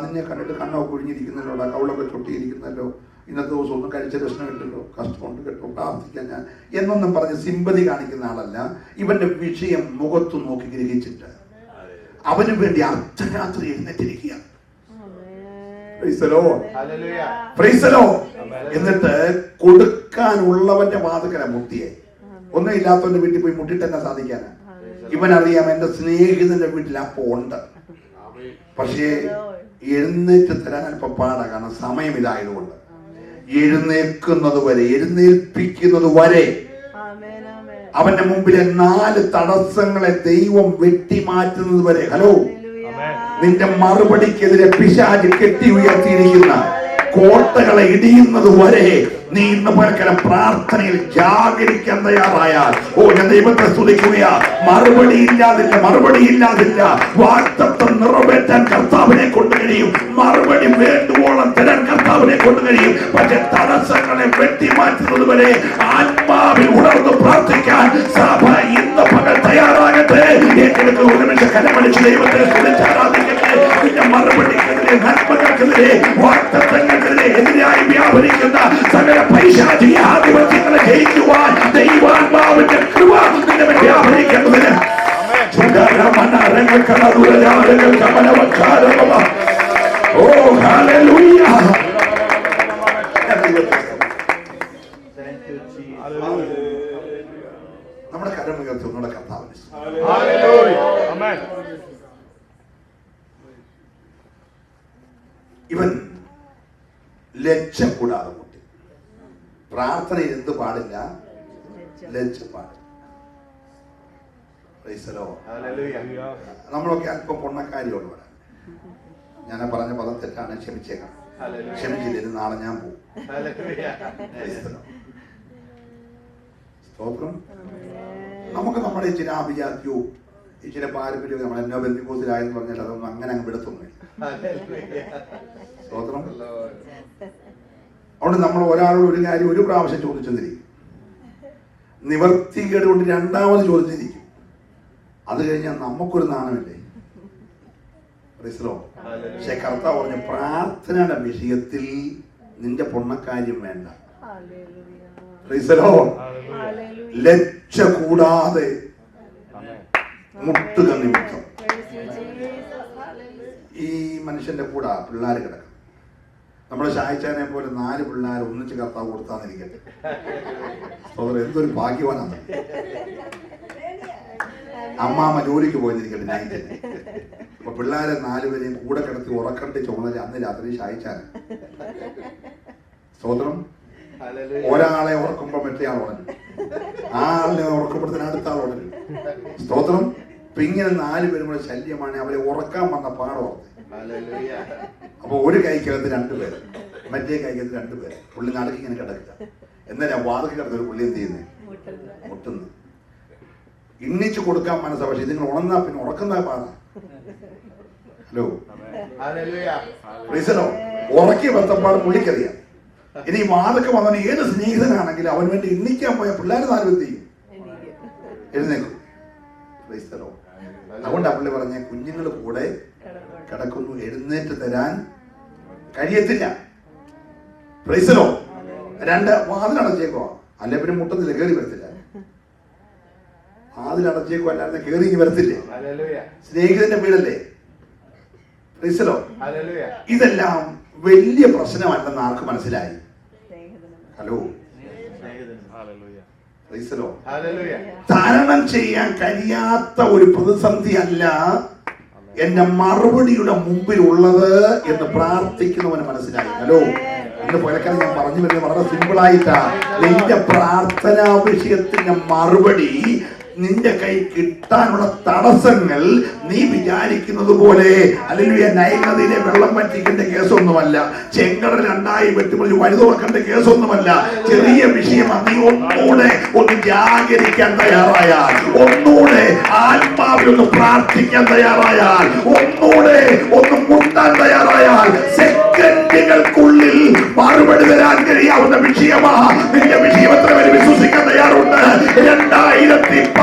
Speaker 2: നിന്നെ കണ്ടിട്ട് കണ്ണൊക്കെ ഒഴിഞ്ഞിരിക്കുന്നല്ലോ, കവളൊക്കെ ചൊട്ടിയിരിക്കുന്നല്ലോ, ഇന്നത്തെ ദിവസം ഒന്നും കഴിച്ച പ്രശ്നമില്ലല്ലോ, കഷ്ടമുണ്ട് കേട്ടോ, പ്രാർത്ഥിക്കാൻ ഞാൻ എന്നൊന്നും പറഞ്ഞ് സിമ്പതി കാണിക്കുന്ന ആളല്ല. ഇവന്റെ വിഷയം മുഖത്തു നോക്കി ഗ്രഹിച്ചിട്ട് അവന് വേണ്ടി അർദ്ധരാത്രി എഴുന്നേറ്റിരിക്കുക. എന്നിട്ട് കൊടുക്കാനുള്ളവന്റെ വാതുക്കല മുട്ടിയെ. ഒന്നും ഇല്ലാത്തവന്റെ വീട്ടിൽ പോയി മുട്ടിട്ട് തന്നെ സാധിക്കാനാ. ഇവനറിയാം എന്റെ സ്നേഹിതന്റെ വീട്ടിൽ അപ്പം ഉണ്ട്, പക്ഷേ എഴുന്നേറ്റ് തരാൻ അല്പം പാടാ, കാരണം സമയം ഇതായതുകൊണ്ട്. എഴുന്നേൽക്കുന്നത് വരെ, എഴുന്നേൽപ്പിക്കുന്നത് വരെ അവന്റെ മുമ്പിലെ 4 തടസ്സങ്ങളെ ദൈവം വെട്ടിമാറ്റുന്നത് വരെ. ഹലോ, നിന്റെ മറുപടിക്കെതിരെ പിശാച് കെട്ടി ഉയർത്തിയിരിക്കുന്ന കോട്ടകളെ ഇടിയുന്നത് വരെ നീ ഇന്ന് പകരം പ്രാർത്ഥനയിൽ ജാഗരിക്കാൻ തയ്യാറായാൽ, ഓ, ഞാൻ ദൈവത്തെ സ്തുതിക്കുകയാ. മറുപടി ഇല്ലാതില്ല. വാഗ്ദത്തം നിറവേറ്റാൻ കർത്താവിനെ കൊണ്ട് കഴിയും. മറുപടി വേണ്ടുവോളം തരാൻ കർത്താവിനെ കൊണ്ട് കഴിയും. പക്ഷെ തടസ്സങ്ങളെ വെട്ടിമാറ്റുന്നത് വരെ ആത്മാ
Speaker 3: ആത്മാവിൽ ഉണർന്ന് പ്രാർത്ഥിക്കാൻ സഭ ഇന്ന് പകൽ തയ്യാറാകട്ടെ. ഏറ്റെടുത്ത് ഒരു നിമിഷം കരമടിച്ച് ദൈവത്തെ സ്തുതിച്ച് ആരാധിക്കട്ടെ. ഇതിന്റെ മറുപടിക്കെതിരെ, നന്മകൾക്കെതിരെ, വാഗ്ദത്തങ്ങൾക്കെതിരെ എതിരായി വ്യാപരിക്കുന്ന സകല പൈശാചിക ആധിപത്യങ്ങളെ ജയിക്കുവാൻ ദൈവാത്മാവിന്റെ കൃപ നിന്റെ മേൽ വ്യാപരിക്കേണ്ടതിന് ഓ ഹല്ലേലൂയ. നമ്മുടെ കരമുയർത്തി ഒന്നുകൂടെ കർത്താവിനെ ഇവൻ ലജ്ജ കൂടാതെ കൂട്ടി. പ്രാർത്ഥനയിൽ എന്ത് പാടില്ല? ലജ്ജ പാടില്ല. നമ്മളൊക്കെ അല്പം പൊണ്ണക്കാരിയോട് ഞാൻ പറഞ്ഞ പദം തെറ്റാണ്, ക്ഷമിച്ചേക്കാം. ക്ഷമിച്ചില്ല, നാളെ ഞാൻ പോകും. സ്തോത്രം. നമുക്ക് നമ്മുടെ ഇച്ചിരി ആഭിജാത്യവും ഇച്ചിരി പാരമ്പര്യവും നമ്മൾ എന്നോ ബന്ധുക്കോസിലായെന്ന് പറഞ്ഞാൽ അതൊന്നും അങ്ങനെ അങ്ങ് വിടത്തൊന്നുമില്ല. സ്തോത്രം. അതുകൊണ്ട് നമ്മൾ ഒരാളോട് ഒരു കാര്യം ഒരു പ്രാവശ്യം ചോദിച്ചെന്നിരിക്കും, നിവർത്തികേട് കൊണ്ട് രണ്ടാമത് ചോദിച്ചിരിക്കും. അത് കഴിഞ്ഞാൽ നമുക്കൊരു നാണമില്ലേ? പക്ഷെ കർത്താവ് പറഞ്ഞു, പ്രാർത്ഥനയുടെ വിഷയത്തിൽ നിന്റെ പൊണ്ണക്കാര്യം വേണ്ട. ലജ്ജ കൂടാതെ മുട്ടുക നിമിത്തം. ഈ മനുഷ്യന്റെ കൂടെ പിള്ളേർ കിടക്കും. നമ്മുടെ ഷായിച്ചാനെ പോലെ 4 പിള്ളേർ ഒന്നിച്ച് കർത്താവ് കൊടുത്താന്നിരിക്കട്ടെ. എന്തൊരു ഭാഗ്യവാനാണ്. അമ്മാമ്മ ജോലിക്ക് പോയിരിക്കട്ടെ നൈറ്റിന്. അപ്പൊ പിള്ളേരെ 4 പേരെയും കൂടെ കിടത്തി ഉറക്കണ്ടി ചുമതല അന്ന് രാത്രി ഷായിച്ചാൻ. സ്തോത്രം. ഒരാളെ ഉറക്കുമ്പോ മറ്റേ ആൾ ഉടനും, ആളിനെ ഉറക്കുമ്പോഴത്തേന് അടുത്ത ആൾ ഉടനും. സ്തോത്രം. ഇപ്പൊ ഇങ്ങനെ 4 പേരും കൂടെ ശല്യമാണ്. അവരെ ഉറക്കാൻ വന്ന പാടോർത്ത്. അപ്പൊ ഒരു കൈക്കകത്ത് 2 പേര്, മറ്റേ കൈക്കകത്ത് 2 പേര്. പുള്ളി നടക്കി ഇങ്ങനെ കിടക്കുക. എന്നാലും വാതിൽ കിടന്നൊരു പുള്ളി എന്ത് ചെയ്യുന്നേ? മുട്ടുന്നു. ഇണ്ണിച്ചു കൊടുക്കാൻ മനസ്സാ. പക്ഷെ ഇതിങ്ങൾ ഉണർന്നാ പിന്നെ ഉറക്കുന്ന പാടാ. ഹലോ, ഉറക്കി ബന്ധപ്പാട് പുള്ളിക്കറിയാം. ഇനി വാതൊക്കെ വന്നവൻ ഏത് സ്നേഹിതനാണെങ്കിലും അവന് വേണ്ടി എണ്ണിക്കാൻ പോയ പിള്ളേർ 4 ചെയ്യും, എഴുന്നേക്കും. അതുകൊണ്ടാ പുള്ളി പറഞ്ഞ കുഞ്ഞുങ്ങൾ കൂടെ കിടക്കുന്നു, എഴുന്നേറ്റ് തരാൻ കഴിയത്തില്ല. പ്രൈസലോ. 2 വാതിലടച്ചേക്കോ, അല്ലെ പിന്നെ മുട്ടത്തില്ല, കയറി വരത്തില്ല. വാതിലടച്ചേക്കോ, അല്ലാതെ കയറി ഇനി വരത്തില്ലേ? സ്നേഹിതന്റെ വീടല്ലേ? പ്രൈസലോ. ഇതെല്ലാം വലിയ പ്രശ്നമല്ലെന്ന് ആർക്ക് മനസ്സിലായി? ഹലോ, തരണം ചെയ്യാൻ കഴിയാത്ത ഒരു പ്രതിസന്ധി അല്ല എന്റെ മറുപടിയുടെ മുമ്പിൽ ഉള്ളത് എന്ന് പ്രാർത്ഥിക്കുന്നവന് മനസ്സിലായി. ഹലോ, എന്റെ പോലക്കാരൻ ഞാൻ പറഞ്ഞു വരുന്നത് വളരെ സിമ്പിൾ ആയിട്ടാ. നിന്റെ പ്രാർത്ഥനാ വിഷയത്തിന്റെ മറുപടി നിന്റെ കൈ കിട്ടാനുള്ള തടസ്സങ്ങൾ നീ വിചാരിക്കുന്നത് പോലെ അല്ലെങ്കിൽ നൈൽ നദിയിലെ വെള്ളം വറ്റിക്കേണ്ട കേസൊന്നുമല്ല, ചെങ്കട 2 വെട്ടിമുറിച്ച് വലുതുറക്കേണ്ട കേസൊന്നുമല്ല. ചെറിയ വിഷയമാണ്. നീ ഒന്നുകൂടെ ഒന്ന് ജാഗരിക്കാൻ തയ്യാറായാൽ, ഒന്നുകൂടെ ആത്മാവിലൊന്ന് പ്രാർത്ഥിക്കാൻ തയ്യാറായാൽ, ഒന്നുകൂടെ ഒന്ന് മുട്ടാൻ തയ്യാറായാൽ, സെക്കൻഡുകൾക്കുള്ളിൽ മറുപടി തരാൻ കഴിയാവുന്ന വിഷയമാ നിന്റെ വിഷയം. എത്ര പേര് വിശ്വസിക്കാൻ തയ്യാറുണ്ട്?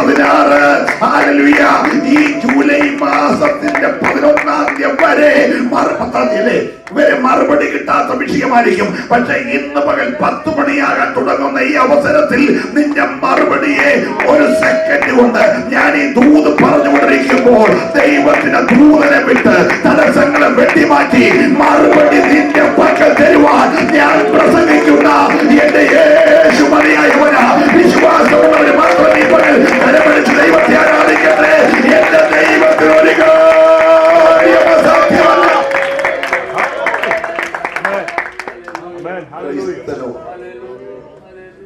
Speaker 3: 2016 ഈ ജൂലൈ മാസത്തിന്റെ 11-ാം തീയതി വരെ, 10-ാം തീയതി വരെ മറുപടി കിട്ടാത്ത വിഷയമായിരിക്കും. പക്ഷെ ഇന്ന് പകൽ 10 മണിയാകാൻ തുടങ്ങുന്ന ഈ അവസരത്തിൽ നിന്റെ മറുപടിയെ ഒരു സെക്കൻഡ് കൊണ്ട് ഞാൻ ഈ ദൂത് പറഞ്ഞുകൊണ്ടിരിക്കുമ്പോൾ ദൈവത്തിന്റെ ദൂതനെ വിട്ട് തടസ്സങ്ങളെ വെട്ടിമാറ്റി മറുപടി നിന്റെ പക്കൽ തരുവാൻ ഞാൻ പ്രസംഗിക്കുന്ന എന്റെ യേശു മതിയായവനാ. വിശ്വാസമുള്ളവര് മാത്രം ഈ പകൽ കരമടിച്ച് ദൈവത്തെ ആരാധിക്കട്ടെ. എന്റെ ദൈവത്തിന് ഒരു കാര്യം അസാധ്യമല്ല.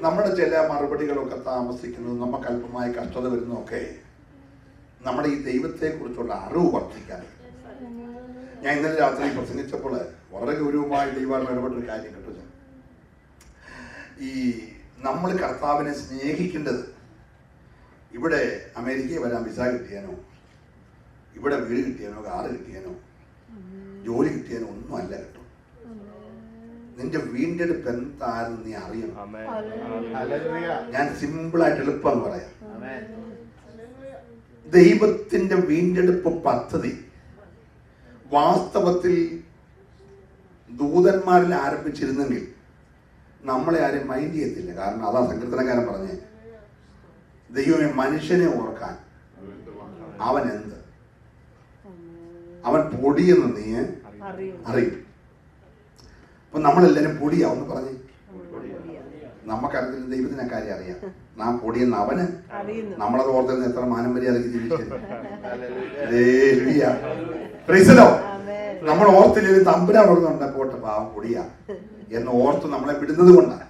Speaker 3: നമ്മുടെ ചില മറുപടികളൊക്കെ താമസിക്കുന്നത്, നമുക്ക് അല്പമായ കഷ്ടത വരുന്നതൊക്കെ നമ്മുടെ ഈ ദൈവത്തെ കുറിച്ചുള്ള അറിവ് വർദ്ധിക്കാൻ. ഞാൻ ഇന്നലെ രാത്രി പ്രസംഗിച്ചപ്പോൾ വളരെ ഗൗരവമായി ദൈവം ഇടപെട്ടൊരു കാര്യം കേട്ടു. ഈ നമ്മൾ കർത്താവിനെ സ്നേഹിക്കേണ്ടത് ഇവിടെ അമേരിക്കയിൽ വരാൻ വിസ കിട്ടിയാനോ, ഇവിടെ വീട് കിട്ടിയാനോ, കാറ് കിട്ടിയാനോ, ജോലി കിട്ടിയാനോ ഒന്നും അല്ല കേട്ടോ.
Speaker 2: നിന്റെ വീണ്ടെടുപ്പ് എന്താണെന്ന് നീ അറിയണം. ഞാൻ സിമ്പിളായിട്ട് എളുപ്പം പറയാം. ദൈവത്തിന്റെ വീണ്ടെടുപ്പ് പദ്ധതി വാസ്തവത്തിൽ ദൂതന്മാരിൽ ആരംഭിച്ചിരുന്നെങ്കിൽ നമ്മളെ ആരും മൈൻഡ് ചെയ്യത്തില്ല. കാരണം അതാ സങ്കീർത്തനക്കാരൻ പറഞ്ഞേ, ദൈവമേ മനുഷ്യനെ ഓർക്കാൻ അവൻ എന്ത്, അവൻ പൊടിയെന്ന് നീ അറിയും. അപ്പൊ നമ്മളെല്ലാരും പൊടിയാവെന്ന് പറഞ്ഞേ. നമുക്കറിയില്ല, ദൈവത്തിനെ കാര്യം അറിയാം. നാം പൊടിയെന്ന് അവന്, നമ്മളത് ഓർത്തിരുന്ന് എത്ര മാനം മര്യാദയ്ക്ക് ജീവിച്ചിരുന്നു. നമ്മൾ ഓർത്തില്ലെങ്കിൽ തമ്പുരാൻ ഓർക്കുന്നുണ്ട്, പോട്ടെ പാവം പൊടിയാ എന്ന് ഓർത്ത് നമ്മളെ വിടുന്നത് കൊണ്ടാണ്.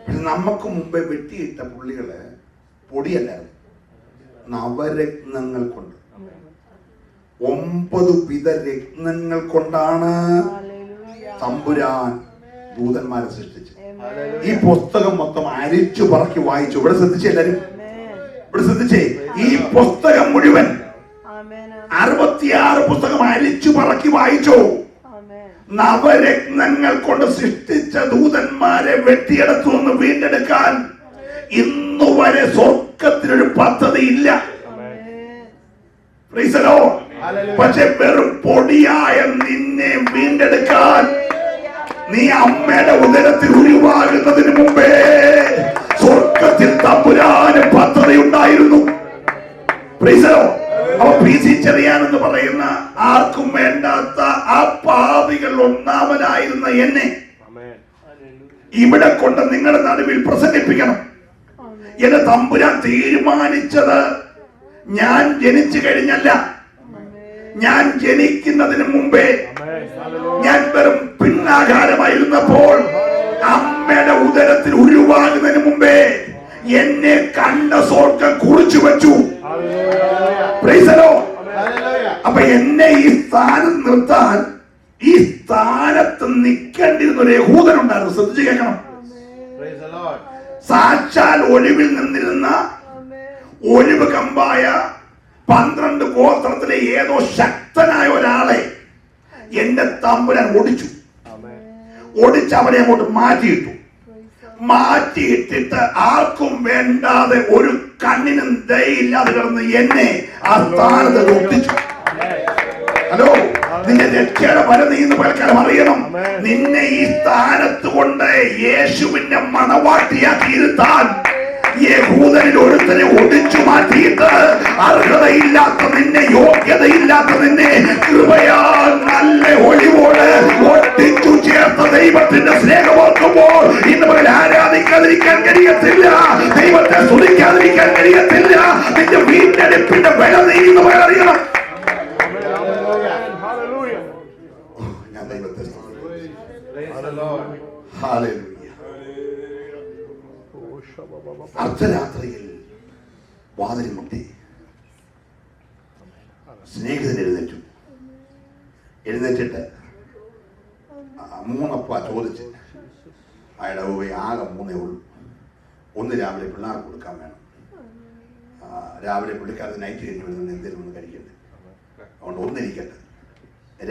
Speaker 2: പക്ഷെ നമുക്ക് മുമ്പേ വെട്ടിയിട്ട പുള്ളികള് പൊടിയല്ലായിരുന്നു, നവരത്നങ്ങൾ കൊണ്ട്, 9 വിധ രത്നങ്ങൾ കൊണ്ടാണ് തമ്പുരാൻ ദൂതന്മാരെ സൃഷ്ടിച്ചത്. ഈ പുസ്തകം മൊത്തം അരിച്ചു പറക്കി വായിച്ചു. ഇവിടെ ശ്രദ്ധിച്ചേ എല്ലാരും, ഇവിടെ ശ്രദ്ധിച്ചേ. ഈ പുസ്തകം മുഴുവൻ 66 പുസ്തകം അരിച്ചു പറക്കി വായിച്ചു. നവരത്നങ്ങൾ കൊണ്ട് സൃഷ്ടിച്ച ദൂതന്മാരെ വെട്ടിയെടുത്തു നിന്ന് വീണ്ടെടുക്കാൻ ഇന്നുവരെ സ്വർഗത്തിനൊരു പദ്ധതി ഇല്ല. പക്ഷെ വെറും പൊടിയായ നിന്നെ വീണ്ടെടുക്കാൻ നീ അമ്മയുടെ ഉദരത്തിൽ ഉരുവാകുന്നതിന് മുമ്പേ സ്വർഗത്തിൽ തമ്പുരാന് പദ്ധതി ഉണ്ടായിരുന്നു. ചെറിയാനെന്ന് പറയുന്ന ആർക്കും വേണ്ടാത്ത ആ പാപികൾ ഒന്നാമനായിരുന്ന എന്നെ ഇവിടെ കൊണ്ട് നിങ്ങളുടെ നടുവിൽ പ്രസംഗിപ്പിക്കണം എന്ന് തമ്പുരാൻ തീരുമാനിച്ചത് ഞാൻ ജനിച്ചു കഴിഞ്ഞല്ല. ഞാൻ ജനിക്കുന്നതിന് മുമ്പേ, ഞാൻ വെറും പിന്നാകാരമായിരുന്നപ്പോൾ, അമ്മയുടെ ഉദരത്തിൽ ഉരുവാകുന്നതിന് മുമ്പേ എന്നെ കണ്ട സ്വർഗം കുറിച്ചു വെച്ചു. അപ്പൊ എന്നെ ഈ സ്ഥാനം നിർത്താൻ, ഈ സ്ഥാനത്ത് നിൽക്കേണ്ടിരുന്ന ഒരു യഹൂദനുണ്ടായിരുന്നു. ശ്രദ്ധിച്ചു കേൾക്കണം. സാക്ഷാൽ ഒലിവിൽ നിന്നിരുന്ന ഒലിവ് കമ്പായ 12 ഗോത്രത്തിലെ ഏതോ ശക്തനായ ഒരാളെ എന്റെ തമ്പുരാൻ ഓടിച്ചു. അവനെ അങ്ങോട്ട് മാറ്റിയിട്ടിട്ട് ആർക്കും വേണ്ടാതെ, ഒരു കണ്ണിനും ദയയില്ലാതെ കിടന്ന് എന്നെ ആ സ്ഥാനത്ത് ഒട്ടിച്ചു. ഹലോ, നിന്റെ രക്ഷയുടെ വരം നീ ഇന്ന് പലക്കാലം അറിയണം. നിന്നെ ഈ സ്ഥാനത്ത് കൊണ്ട് യേശുവിന്റെ മണവാട്ടിയാക്കി ഇരുത്താൻ യഹൂദനിൽ ഒരുത്തനെ ഒടിച്ചു മാറ്റിയിട്ട് അർഹതയില്ലാത്ത നിന്നെ, യോഗ്യതയില്ലാത്ത നിന്നെ കൃപയാൽ നല്ല ഒളിവോട് ഒട്ടിച്ചു ചേർത്ത ദൈവത്തിന്റെ സ്നേഹം ഓർക്കുമ്പോൾ ഇന്ന് പകൽ ആരാധിക്കാതിരിക്കാൻ കഴിയത്തില്ല, ദൈവത്തെ സ്തുതിക്കാതിരിക്കാൻ കഴിയത്തില്ല. നിന്റെ വീണ്ടെടുപ്പിന്റെ വില നീ ഇന്ന് പകൽ അറിയണം. ഞാൻ ദൈവത്തെ അർദ്ധരാത്രിയിൽ വാതിൽ മുട്ടി. സ്നേഹിതൻ എഴുന്നേറ്റിട്ട് 3 അപ്പ ചോദിച്ച്, അയാളുടെ ആകെ 3 ഉള്ളൂ. 1 രാവിലെ പിള്ളേർക്ക് കൊടുക്കാൻ വേണം, രാവിലെ പുള്ളിക്കാരത്ത് നൈറ്റ് കഴിഞ്ഞ് വരുന്ന എന്തെങ്കിലും ഒന്ന് കഴിക്കട്ടെ, അതുകൊണ്ട് 1 ഇരിക്കട്ടെ,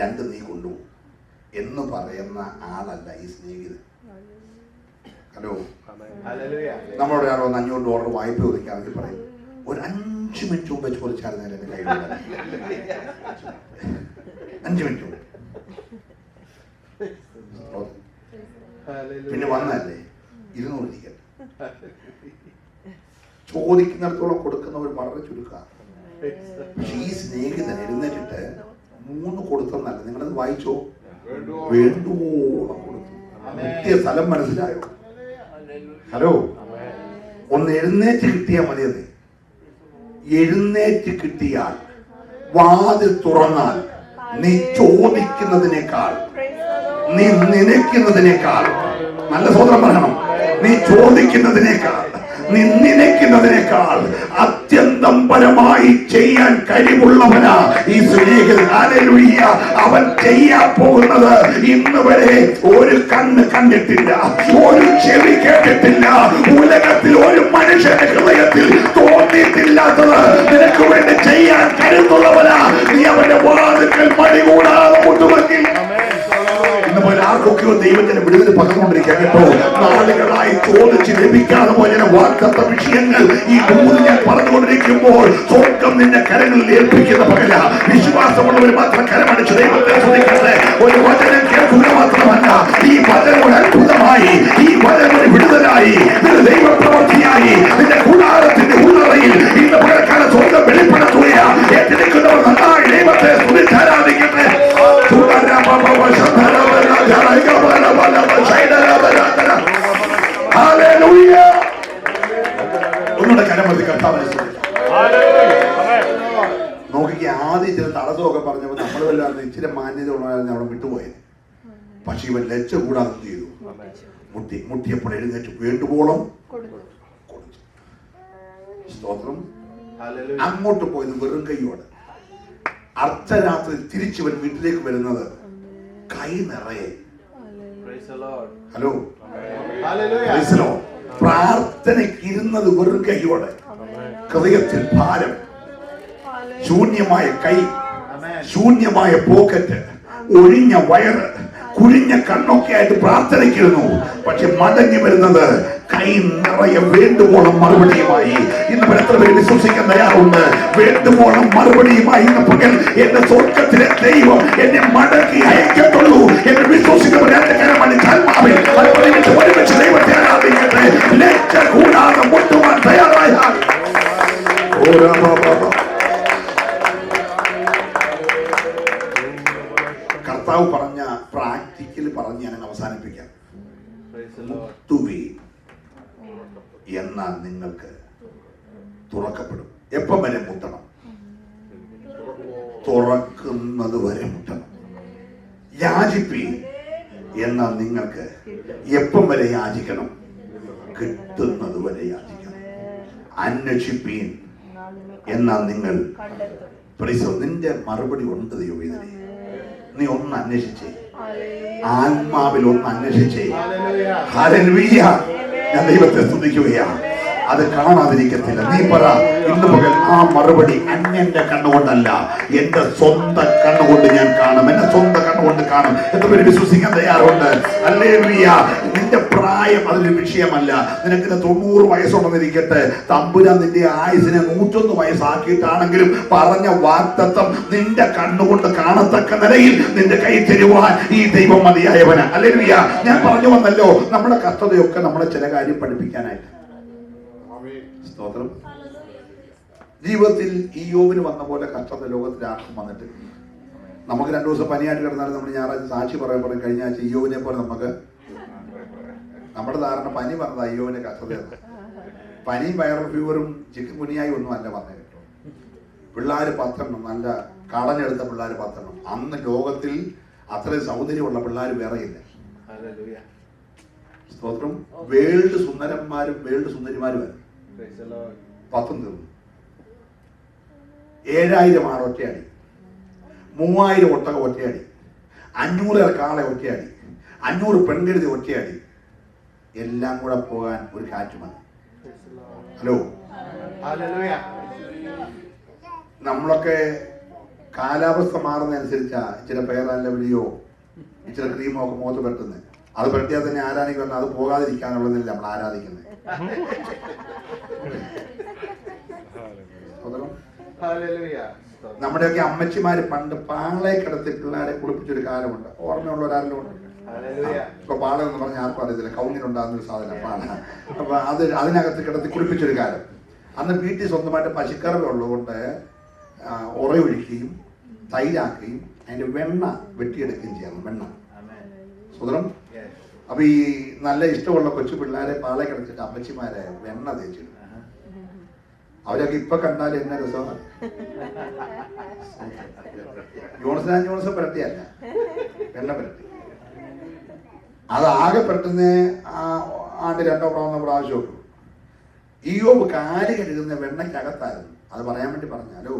Speaker 2: 2 നീ കൊണ്ടുപോകും എന്ന് പറയുന്ന ആളല്ല ഈ സ്നേഹിതൻ. ഹലോ, നമ്മളോട് ഒരാൾ വന്ന് $500 വായ്പ ചോദിക്കാമെങ്കിൽ പറയും, ഒരു 5 മിനിറ്റ് മുമ്പ് ചോദിച്ചായിരുന്നു എന്റെ കയ്യിലുള്ള 5 മിനിറ്റ് മുമ്പ്. പിന്നെ വന്നല്ലേ 200 ഇരിക്കട്ടെ. ചോദിക്കുന്നിടത്തോളം കൊടുക്കുന്നവർ വളരെ ചുരുക്കമാണ്. പക്ഷെ ഈ സ്നേഹിതൻ എഴുന്നേറ്റിട്ട് 3 കൊടുത്തെന്നല്ല, നിങ്ങളത് വായിച്ചോ, വേണ്ടുവോളം കൊടുത്തു. കിട്ടിയ സ്ഥലം മനസ്സിലായോ? ഹലോ, ഒന്ന് എഴുന്നേറ്റ് കിട്ടിയാൽ മതിയത്. എഴുന്നേറ്റ് കിട്ടിയാൽ, വാതിൽ തുറന്നാൽ, നീ ചോദിക്കുന്നതിനേക്കാൾ, നീ നനയ്ക്കുന്നതിനേക്കാൾ, നല്ല സ്വതന്ത്രം പറയണം, നീ ചോദിക്കുന്നതിനേക്കാൾ, നീ നനയ്ക്കുന്നതിനേക്കാൾ അത്യന്തം പരമായി ചെയ്യാൻ കഴിവുള്ളവനാ ഈ സ്നേഹിതൻ. ഹല്ലേലൂയ. അവൻ ചെയ്യാൻ പോകുന്നത് ഇന്ന് വരെ ഒരു കണ്ണ് കണ്ടിട്ടില്ല, ഒരു ചെവി കേട്ടിട്ടില്ല, ഉലകത്തിൽ ഒരു മനുഷ്യന്റെ ഹൃദയത്തിൽ തോന്നിയിട്ടില്ലാത്തത് നിനക്ക് വേണ്ടി ചെയ്യാൻ കരുത്തുള്ളവനാ. നീ അവന്റെ വാതിൽക്കൽ മടികൂടാതെ മുട്ടുമെങ്കിൽ ഇന്ന് പോലെ ആർക്കൊക്കെയോ ദൈവത്തിന് വിടുതൽ
Speaker 3: വിഷയങ്ങൾ ഈ മൂന്ന് ഞാൻ പറഞ്ഞുകൊണ്ടിരിക്കുമ്പോൾ സ്വർഗം നിന്റെ കരങ്ങളിൽ ഏൽപ്പിക്കുന്ന പകല. വിശ്വാസമുള്ളവർ മാത്രം കരമടിച്ച് ദൈവത്തെ സ്തുതിക്കട്ടെ. ഒരു വചനം കേൾക്കുക മാത്രമല്ല, ഈ വചനം ഒരു അത്ഭുതമായി, ഈ വചനം ഒരു വിടുതലായി, ഒരു ദൈവപ്രവൃത്തിയായി നിന്റെ കൂടാരത്തിന്റെ ഉള്ളറയിൽ ഇന്ന് പകൽക്കാലം സ്വർഗം വെളിപ്പെടുത്തുകയാണ്. ഏറ്റെടുക്കുന്നവർ നന്നായി ദൈവത്തെ സ്തുതിച്ചാരാധിക്കട്ടെ. ഒന്നുകൂടെ കരമതി കർത്താവിനെ നോക്കിക്ക്. ആദ്യം ചില തടസ്സമൊക്കെ പറഞ്ഞപ്പോൾ നമ്മൾ വല്ലാതെ ഇച്ചിരി മാന്യത ഉള്ളവരായിരുന്നു അവിടെ വിട്ടുപോയത്. പക്ഷെ ഇവൻ ലജ്ജ കൂടാതെ എന്ത് ചെയ്തു? മുട്ടിയപ്പോൾ എഴുന്നേറ്റ് വേണ്ടുവോളം കൊടുത്തു. സ്തോത്രം. അങ്ങോട്ട് പോയത് വെറും കൈയോടെ. അർദ്ധരാത്രി തിരിച്ചവൻ വീട്ടിലേക്ക് വരുന്നത് കൈ നിറയെ. ഹലോ, പ്രാർത്ഥനയ്ക്ക് ഇരുന്നത് വെറും കൈയോടെ. ഹൃദയത്തിൽ ഭാരം, ശൂന്യമായ കൈ, ശൂന്യമായ പോക്കറ്റ്, ഒഴിഞ്ഞ വയറ്, കുഴിഞ്ഞ കണ്ണൊക്കെ ആയിട്ട് പ്രാർത്ഥനയ്ക്കിരുന്നു. പക്ഷെ മടങ്ങി വരുന്നത് കൈ നിറയെ വേണ്ടുവോളം മറുപടിയുമായി. ഇന്ന് എത്ര പേര് വിശ്വസിക്കാൻ തയ്യാറുണ്ട്? വേണ്ടുവോളം മറുപടിയുമായി ഇന്ന് പകൽ എന്റെ സ്വർഗത്തിലെ ദൈവം എന്നെ മടക്കി അയക്കത്തുള്ളൂ എന്ന് വിശ്വസിക്കുന്നവർ എന്റെ കരമണിച്ചാൽമാവിൽ ഒരുമിച്ച് ദൈവത്തെ ആരാധിക്കട്ടെ. ലജ്ജ കൂടാതെ മുട്ടുവാൻ തയ്യാറായാൽ കർത്താവ് പറഞ്ഞ പ്രാക്ടിക്കൽ പറഞ്ഞ് ഞാൻ അവസാനിപ്പിക്കാം. എന്നാൽ നിങ്ങൾക്ക് തുറക്കപ്പെടും. എപ്പം വരെ മുട്ടണം? തുറക്കുന്നത് വരെ മുട്ടണം. യാചിപ്പീൻ എന്നാൽ നിങ്ങൾക്ക് എപ്പം വരെ യാചിക്കണം? കിട്ടുന്നത് വരെ യാചിക്കണം. അന്വേഷിപ്പീൻ എന്നാൽ നിങ്ങൾ നിന്റെ മറുപടി ഉണ്ട് ദൈവവേദന. നീ ഒന്ന് അന്വേഷിച്ചേ, ആത്മാവിൽ ഒന്ന് അന്വേഷിച്ചേ. ഹല്ലേലൂയ. ഞാൻ ദൈവത്തെ സ്തുതിക്കുകയാണ്. അത് കാണാതിരിക്കത്തില്ല. നീ പറ ഇന്ന് പകൽ ആ മറുപടി അന്യന്റെ കണ്ണുകൊണ്ടല്ല, എന്റെ സ്വന്തം കണ്ണുകൊണ്ട് ഞാൻ കാണും. എന്റെ സ്വന്തം കണ്ണുകൊണ്ട് കാണും. എത്ര പേര് വിശ്വസിക്കാൻ തയ്യാറുണ്ട്? ഹല്ലേലൂയ. നിന്റെ പ്രായം അതിലൊരു വിഷയമല്ല. നിനക്ക് 90 വയസ്സുണ്ടെന്നിരിക്കട്ടെ, തമ്പുരാൻ നിന്റെ ആയുസിനെ 101 വയസ്സാക്കിയിട്ടാണെങ്കിലും പറഞ്ഞ വാഗ്ദത്തം നിന്റെ കണ്ണുകൊണ്ട് കാണത്തക്ക നിലയിൽ നിന്റെ കൈ തരുവാൻ ഈ ദൈവം മതിയായവനാ. ഹല്ലേലൂയ. ഞാൻ പറഞ്ഞു വന്നല്ലോ, നമ്മുടെ കഷ്ടതയൊക്കെ നമ്മളെ ചില കാര്യം പഠിപ്പിക്കാനായിട്ട്. സ്തോത്രം. ജീവിതത്തിൽ ഇയ്യോബിന് വന്ന പോലെ കഷ്ടത ലോകത്തിൽ ആർക്കും വന്നിട്ട്. നമുക്ക് 2 ദിവസം പനിയായിട്ട് കിടന്നാലും നമ്മൾ ഞായറാഴ്ച സാക്ഷി പറയും. കഴിഞ്ഞ ആഴ്ച ഇയ്യോബിനെ പോലെ നമുക്ക് നമ്മുടെ ധാരണ പനി പറഞ്ഞത് അയ്യോബിന്റെ കഷ്ടതയാണ്. പനിയും വൈറൽ ഫീവറും ചിക്കൻ കുനിയായി ഒന്നും അല്ല വന്നത്. പിള്ളേർ 10 നല്ല കടഞ്ഞെടുത്ത പിള്ളേർ 10. അന്ന് ലോകത്തിൽ അത്രയും സൗന്ദര്യമുള്ള പിള്ളേർ വേറെയില്ല. സ്തോത്രം. വേൾഡ് സുന്ദരന്മാരും വേൾഡ് സുന്ദരിമാരും 10 തീർന്നു. 7000 ആട് ഒറ്റയാടി, 3000 ഒട്ടക ഒറ്റയാടി, 500 കാളെ ഒറ്റയാടി, 500 പെൺകരുതി ഒറ്റയാടി. എല്ലാം കൂടെ പോകാൻ ഒരു കാറ്റ് മതി. ഹലോ, നമ്മളൊക്കെ കാലാവസ്ഥ മാറുന്നതനുസരിച്ചാ ഇച്ചിരി പേരല്ല വിളിയോ ഇച്ചിരി ക്രീമോ ഒക്കെ മുഖത്ത് പെട്ടുന്നത്. അത് പെട്ടിയാൽ തന്നെ ആരാധിക്കണം. അത് പോകാതിരിക്കാനുള്ളതല്ല നമ്മൾ ആരാധിക്കുന്നത്. നമ്മുടെയൊക്കെ അമ്മച്ചിമാര് പണ്ട് പാളയെ കിടത്തി പിള്ളേരെ കുളിപ്പിച്ചൊരു കാലമുണ്ട്. ഓർമ്മയുള്ള ഒരാളിലും ഉണ്ട്. ഇപ്പൊ പാള എന്ന് പറഞ്ഞ ആർക്കും അറിയത്തില്ല. കൗങ്ങിനുണ്ടാകുന്നൊരു സാധനം പാള. അപ്പൊ അതിനകത്ത് കിടത്തി കുളിപ്പിച്ചൊരു കാലം. അന്ന് വീട്ടിൽ സ്വന്തമായിട്ട് പശുക്കറവ ഉള്ളതുകൊണ്ട് ഉറയൊഴിക്കുകയും തൈരാക്കുകയും അതിന്റെ വെണ്ണ വെട്ടിയെടുക്കുകയും ചെയ്യാം. വെണ്ണ സുതരം. അപ്പൊ ഈ നല്ല ഇഷ്ടമുള്ള കൊച്ചു പിള്ളേരെ പാളെ കിടച്ചിട്ട് അമ്മച്ചിമാരെ വെണ്ണ തേച്ചിടും. അവരൊക്കെ ഇപ്പൊ കണ്ടാൽ എന്നെ രസമാണ്. ജോൺസൺ പുരട്ടിയല്ല, വെണ്ണ പുരട്ടി. അതാകെ പെട്ടെന്ന് ആണ്ട് 2 പ്രാവശ്യം ഒക്കെ. ഇയ്യോബ് കാല് കഴുകുന്ന വെണ്ണയ്ക്കകത്തായിരുന്നു. അത് പറയാൻ വേണ്ടി പറഞ്ഞാലോ.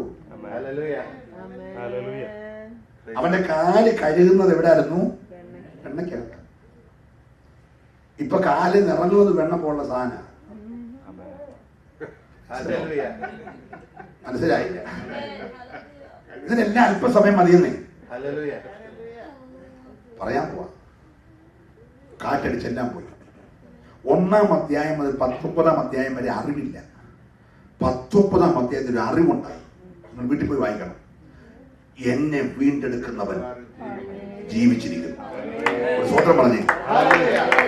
Speaker 3: അവന്റെ കാല് കഴുകുന്നത് എവിടെയായിരുന്നു? വെണ്ണയ്ക്കകത്ത്. ഇപ്പൊ കാല് നിറഞ്ഞത് വെണ്ണ പോലുള്ള സാധന. മനസ്സിലായില്ല? ഇതിനെല്ലാം അല്പസമയം മതിയെന്നേ പറയാൻ പോവാ. കാറ്റടിച്ചെല്ലാം പോയി. 1-ാം അധ്യായം മുതൽ 19-ാം അധ്യായം വരെ അറിവില്ല. 19-ാം അധ്യായത്തിൽ ഒരു അറിവുണ്ടായി. നിങ്ങൾ വീട്ടിൽ പോയി വായിക്കണം. എന്നെ വീണ്ടെടുക്കുന്നവൻ ജീവിച്ചിരിക്കുന്നു. സ്വതന്ത്രം പറഞ്ഞേ.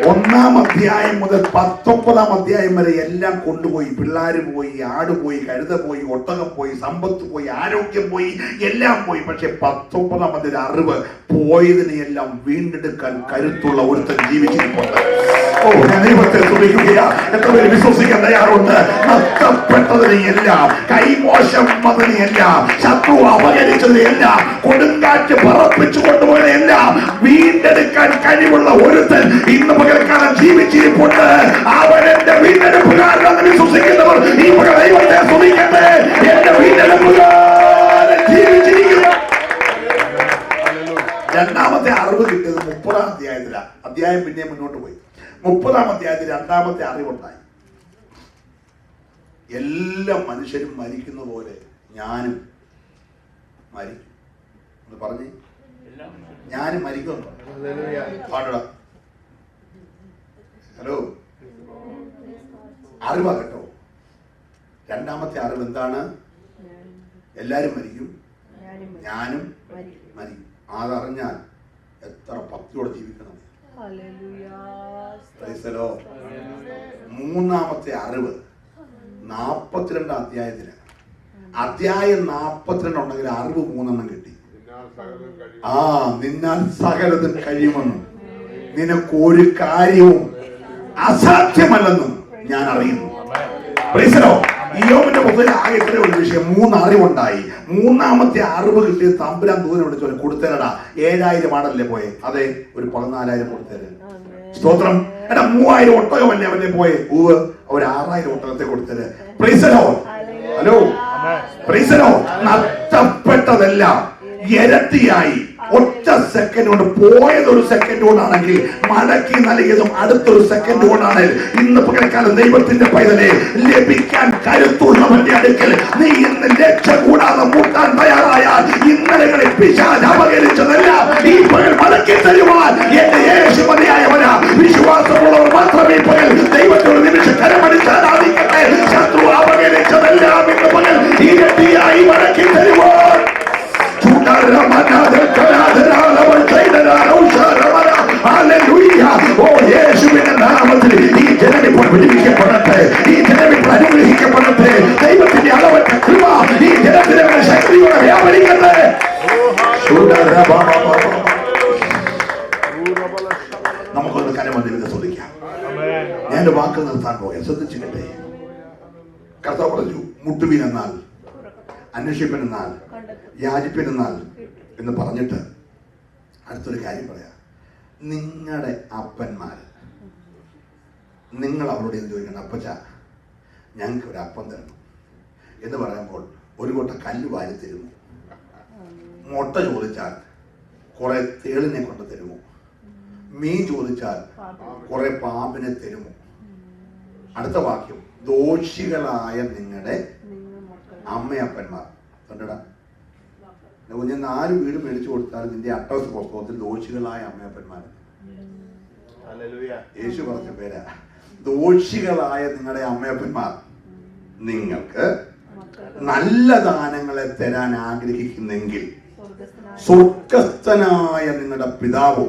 Speaker 3: 1-ാം അധ്യായം മുതൽ 19-ാം അധ്യായം വരെ എല്ലാം കൊണ്ടുപോയി. പിള്ളേര് പോയി, ആട് പോയി, കഴുത പോയി, ഒട്ടകം പോയി, സമ്പത്ത് പോയി, ആരോഗ്യം പോയി, എല്ലാം പോയി. പക്ഷെ 19-ാം അധ്യായം അറിവ് പോയതിനെയെല്ലാം വീണ്ടെടുക്കാൻ കരുത്തുള്ള ഒരുത്തൻ ജീവിച്ചിരിപ്പുണ്ട്. ഓ, ഞാൻ ദൈവത്തെ സ്തുതിക്കുകയാ. എത്ര പേര് വിശ്വസിക്കാൻ തയ്യാറുണ്ട്? നഷ്ടപ്പെട്ടതിനെയെല്ലാം, കൈമോശം വന്നതിനെയെല്ലാം, ശത്രു അപകരിച്ചതിനെയെല്ലാം, കൊടുങ്കാറ്റ് പറപ്പിച്ചു കൊണ്ടുപോയതെല്ലാം വീണ്ടെടുക്കാൻ കഴിവുള്ള ഒരുത്തൻ ഇന്ന് പകൽക്കാലം ജീവിച്ചിരിപ്പുണ്ട്. അവൻ എന്റെ വീണ്ടെടുപ്പുകാരനെന്ന് വിശ്വസിക്കുന്നവർ ഈ പകൽ ദൈവത്തെ സ്തുതിക്കട്ടെ. എന്റെ വീണ്ടെടുപ്പുകാരൻ ജീവിച്ചിരിക്കുന്നു. രണ്ടാമത്തെ അറിവ് കിട്ടിയത് 30-ാം അധ്യായത്തിലാണ്. അധ്യായം പിന്നെ മുന്നോട്ട് പോയി. 30-ാം അധ്യായത്തിൽ രണ്ടാമത്തെ അറിവുണ്ടായി. എല്ലാ മനുഷ്യരും മരിക്കുന്ന പോലെ ഞാനും മരിക്കും എന്ന് പറഞ്ഞേ. ഞാനും മരിക്കുന്നു. ഹലോ, അറിവാ കേട്ടോ. രണ്ടാമത്തെ അറിവ് എന്താണ്? എല്ലാരും മരിക്കും, ഞാനും മരിക്കും. അതറിഞ്ഞാൽ എത്ര ഭക്തിയോടെ ജീവിക്കണം. മൂന്നാമത്തെ അറിവ് 42-ാം അധ്യായത്തിലാണ്. അധ്യായം 42 ഉണ്ടെങ്കിൽ അറിവ് 3 കിട്ടി. നിന്നാൽ സകലതും കഴിയുമെന്നും നിനക്കൊരു കാര്യവും അസാധ്യമല്ലെന്നും ഞാൻ അറിയുന്നു. യോബിന്റെ പുസ്തകത്തിൽ ആകെ ഇത്ര ഒരു വിഷയം, 3 അറിവുണ്ടായി. മൂന്നാമത്തെ അറിവ് കിട്ടിയ തമ്പുരാൻ ദൂരം വിളിച്ചോലെ കൊടുത്തേരടാ. 7000 ആടല്ലേ പോയെ? അതെ, ഒരു 14,000 കൊടുത്തേര്. സ്തോത്രം. എടാ, 3000 ഒട്ടകമല്ലേ അവന്റെ പോയെ? ഒരു 6000 ഒട്ടകത്തെ കൊടുത്തേര്. ഹലോ, നഷ്ടപ്പെട്ടതെല്ലാം ഇരട്ടിയായി ഒറ്റ സെക്കൻഡ് കൊണ്ട്. പോയത് ഒരു സെക്കൻഡ് കൊണ്ടാണെങ്കിൽ മടക്കി നൽകിയതും അടുത്തൊരു സെക്കൻഡ് കൊണ്ടാണ്. ഇന്ന് പകൽക്കാലം ദൈവത്തിന്റെ പൈതലെ ലഭിക്കാൻ കരുത്തുള്ളവന്റെ അടുക്കൽ നീ ഇന്ന് ലക്ഷ്യം കൂടാതെ മുട്ടാൻ തയ്യാറായാൽ ഇന്നലകളിൽ പിശാച് അപകരിച്ചതെല്ലാം ഈ പകൽ മടക്കി തരുവാൻ എന്റെ യേശു മതിയായവനാ. വിശ്വാസമുള്ളവർ മാത്രമേ പകൽ ദൈവത്തോട് നിമിഷം കരമടിച്ചാൽ ആദിക്കട്ടെ. ശത്രു അപകരിച്ചതെല്ലാം ഇന്ന് പകൽ ഇരട്ടിയായി മടക്കി തരുവാൻ യേശുവിന്റെ നാമത്തിൽ ഈ ജനമിപ്പോൾ വിടുവിക്കപ്പെടട്ടെ. ഈ ജനമിപ്പോൾ അനുഗ്രഹിക്കപ്പെടട്ടെ. ദൈവത്തിന്റെ അളവറ്റ കൃപ ഈ ജനത്തിന്റെ ശക്തിയോടെ വ്യാപരിക്കട്ടെ. നമുക്കൊന്ന് കരമന്ദിരത്തെ ശ്രദ്ധിക്കാം. ഞാൻ എന്റെ വാക്ക് നിർത്താൻ പോയാൽ ശ്രദ്ധിച്ചില്ലേ? കർത്താവ് പറഞ്ഞു, മുട്ടുവിനെന്നാൽ, അന്വേഷിപ്പനെന്നാൽ, യാചിപ്പനെന്നാൽ എന്ന് പറഞ്ഞിട്ട് അടുത്തൊരു കാര്യം പറയാം. നിങ്ങളുടെ അപ്പന്മാർ, നിങ്ങൾ അവരോട് എന്ത് ചോദിക്കണം? അപ്പച്ച, ഞങ്ങൾക്ക് ഒരു അപ്പം തരണം എന്ന് പറയുമ്പോൾ ഒരു കൊട്ട കല്ല് വാരി തരുമോ? മുട്ട ചോദിച്ചാൽ കുറെ തേളിനെ കൊണ്ട് തരുമോ? മീൻ ചോദിച്ചാൽ കുറെ പാമ്പിനെ തരുമോ? അടുത്ത വാക്യം, ദോഷികളായ നിങ്ങളുടെ അമ്മയപ്പന്മാർ. കണ്ടടാ, ഞാൻ 4 വീട് മേടിച്ചു കൊടുത്താൽ നിന്റെ അഡ്രസ് പുസ്തകത്തിൽ ദോഷികളായ അമ്മയപ്പന്മാർ. യേശു പറഞ്ഞ പേരാ, ദോഷികളായ നിങ്ങളുടെ അമ്മയപ്പന്മാർ നിങ്ങൾക്ക് നല്ല ദാനങ്ങളെ തരാൻ ആഗ്രഹിക്കുന്നെങ്കിൽ സ്വർഗസ്ഥനായ നിങ്ങളുടെ പിതാവോ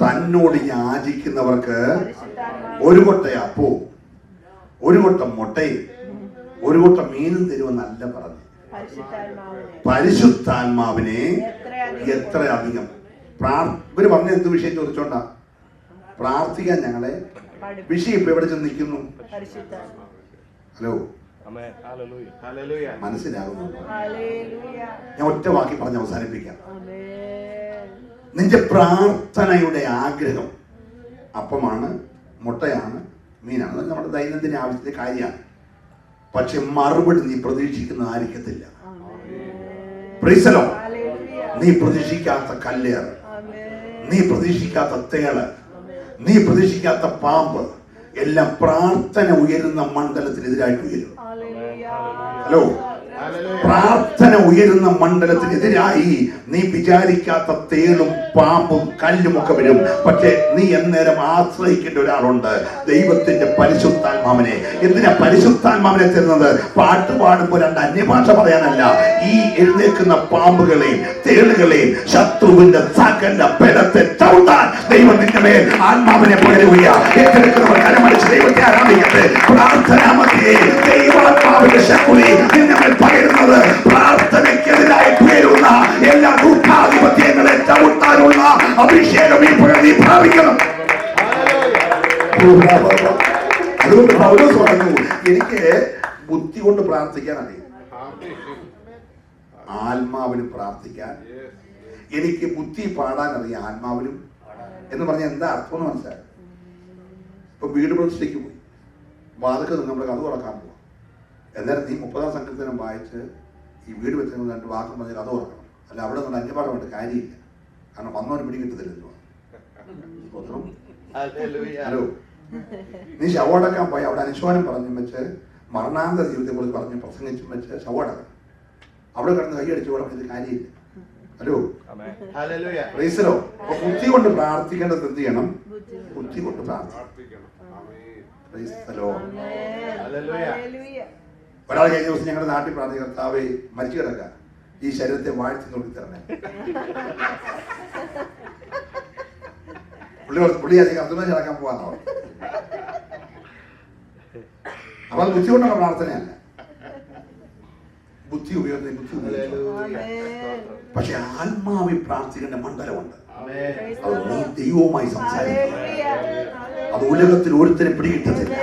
Speaker 3: തന്നോട് യാചിക്കുന്നവർക്ക് ഒരു കൊട്ട അപ്പവും ഒരു കൊട്ട മുട്ടയും ഒരു കൊട്ട മീനും തരുമെന്നല്ല പറഞ്ഞു. പരിശുദ്ധാത്മാവിനെ എത്ര അധികം. ഇവര് പറഞ്ഞ എന്ത് വിഷയം ചോദിച്ചോണ്ടാ? പ്രാർത്ഥിക്കാൻ ഞങ്ങളെ. വിഷയം ഇപ്പൊ എവിടെ ചെന്ന് നിൽക്കുന്നു? ഹലോ, മനസ്സിലാകുന്നു? ഞാൻ ഒറ്റ വാക്കി പറഞ്ഞ് അവസാനിപ്പിക്കാം. നിന്റെ പ്രാർത്ഥനയുടെ ആഗ്രഹം അപ്പമാണ്, മുട്ടയാണ്, മീനാണ്. അത് നമ്മുടെ ദൈനംദിന ആവശ്യത്തിന്റെ കാര്യമാണ്. പക്ഷെ മറുപടി നീ പ്രതീക്ഷിക്കുന്ന ആയിരിക്കത്തില്ല. നീ പ്രതീക്ഷിക്കാത്ത കല്ലേറ്, നീ പ്രതീക്ഷിക്കാത്ത തേള്, നീ പ്രതീക്ഷിക്കാത്ത പാമ്പ് എല്ലാം പ്രാർത്ഥന ഉയരുന്ന മണ്ഡലത്തിനെതിരായിട്ട് ഉയരും. ഹലോ, പ്രാർത്ഥന ഉയരുന്ന മണ്ഡലത്തിനെതിരായി നീ വിചാരിക്കാത്ത തേളും പാമ്പും കല്ലും ഒക്കെ വരും. പക്ഷേ നീ എന്നേരം ആശ്രയിക്കേണ്ട ഒരാളുണ്ട്, ദൈവത്തിന്റെ പരിശുദ്ധാത്മാവിനെ. എന്തിനാ പരിശുദ്ധാത്മാവിനെ തരുന്നത്? പാട്ട് പാടുമ്പോൾ രണ്ട് അന്യഭാഷ പറയാനല്ല, ഈ എഴുന്നേൽക്കുന്ന പാമ്പുകളെയും തേളുകളെയും ശത്രുവിന്റെ സകല ബലത്തെ ചവിട്ടാൻ ദൈവം നിന്റെ മേൽ ആത്മാവിനെ പകരുകയാ. ഏറ്റെടുക്കുന്നവർ കരമടിച്ച് ദൈവത്തെ ആരാധിക്കട്ടെ. പ്രാർത്ഥനാമധ്യേ ദൈവാത്മാവിന്റെ ശക്തി നിന്റെ മേൽ പകരുന്നത് പ്രാർത്ഥനയ്ക്കെതിരായി പേരുന്ന എല്ലാ ദുഃഖാധിപത്യങ്ങളെ ചവിട്ടാനുള്ള അഭിഷേകം ഈ പകർത്തി പ്രാപിക്കണം. അതുകൊണ്ട് പൗലോസ് പറഞ്ഞു, എനിക്ക് ബുദ്ധി കൊണ്ട് പ്രാർത്ഥിക്കാൻ അറിയാം, ആത്മാവിനും പ്രാർത്ഥിക്കാൻ. എനിക്ക് ബുദ്ധി പാടാൻ അറിയാം, ആത്മാവിനും. എന്ന് പറഞ്ഞാൽ എന്താ അർത്ഥം എന്ന് മനസ്സിലായി. ഇപ്പൊ വീട് പ്രതിഷ്ഠയ്ക്ക് പോയി, വാതൊക്കെ നമ്മുടെ കഥ തുറക്കാൻ പോവാം. എന്നാലും നീ 30-ാം സങ്കീർത്തനം വായിച്ച് ഈ വീട് വെച്ച് രണ്ട് വാക്കും പറഞ്ഞ് കഥ തുറക്കണം. അല്ല അവിടെ നിന്ന് അന്യപാഠമായിട്ട് കാര്യമില്ല. കാരണം വന്നവന് പിടി കിട്ടത്തില്ലല്ലോ. ഹലോ, നീ ശവോടക്കാൻ പോയി അവിടെ അനുശോചനം പറഞ്ഞു വെച്ച് മരണാന്ത ജീവിതത്തെ കുറിച്ച് പറഞ്ഞ് പ്രസംഗിച്ചും വെച്ച് ശവോടക്കണം. അവിടെ കിടന്ന് കൈയടിച്ചു കൂടെ ഇത് കാര്യമില്ല. ഹലോ, പ്രൈസലോ. അപ്പൊ ബുദ്ധി കൊണ്ട് പ്രാർത്ഥിക്കേണ്ടത് എന്ത് ചെയ്യണം? ബുദ്ധി കൊണ്ട് പ്രാർത്ഥിക്കണം. ഒരാൾ കഴിഞ്ഞ ദിവസം ഞങ്ങളുടെ നാട്ടിൽ പ്രാർത്ഥിക്കുക, കർത്താവേ മരിച്ചു കിടക്കുക, ഈ ശരീരത്തെ വാഴ്ത്തി നോക്കി തരണേ. പുള്ളി അധികം അർത്ഥം കിടക്കാൻ പോവാന്നോ? അപ്പൊ അത് ബുദ്ധി കൊണ്ടുള്ള പ്രാർത്ഥനയല്ല, ബുദ്ധി ഉപയോഗിക്കുന്ന ബുദ്ധി ഉപയോഗിച്ചു. പക്ഷെ ആത്മാവിൽ പ്രാർത്ഥിക്കേണ്ട മണ്ഡലമുണ്ട്. അത് നീ ദൈവവുമായി സംസാരിക്കുക. അത് ഉലകത്തിൽ ഒരുത്തരെ പിടികിട്ടത്തില്ല.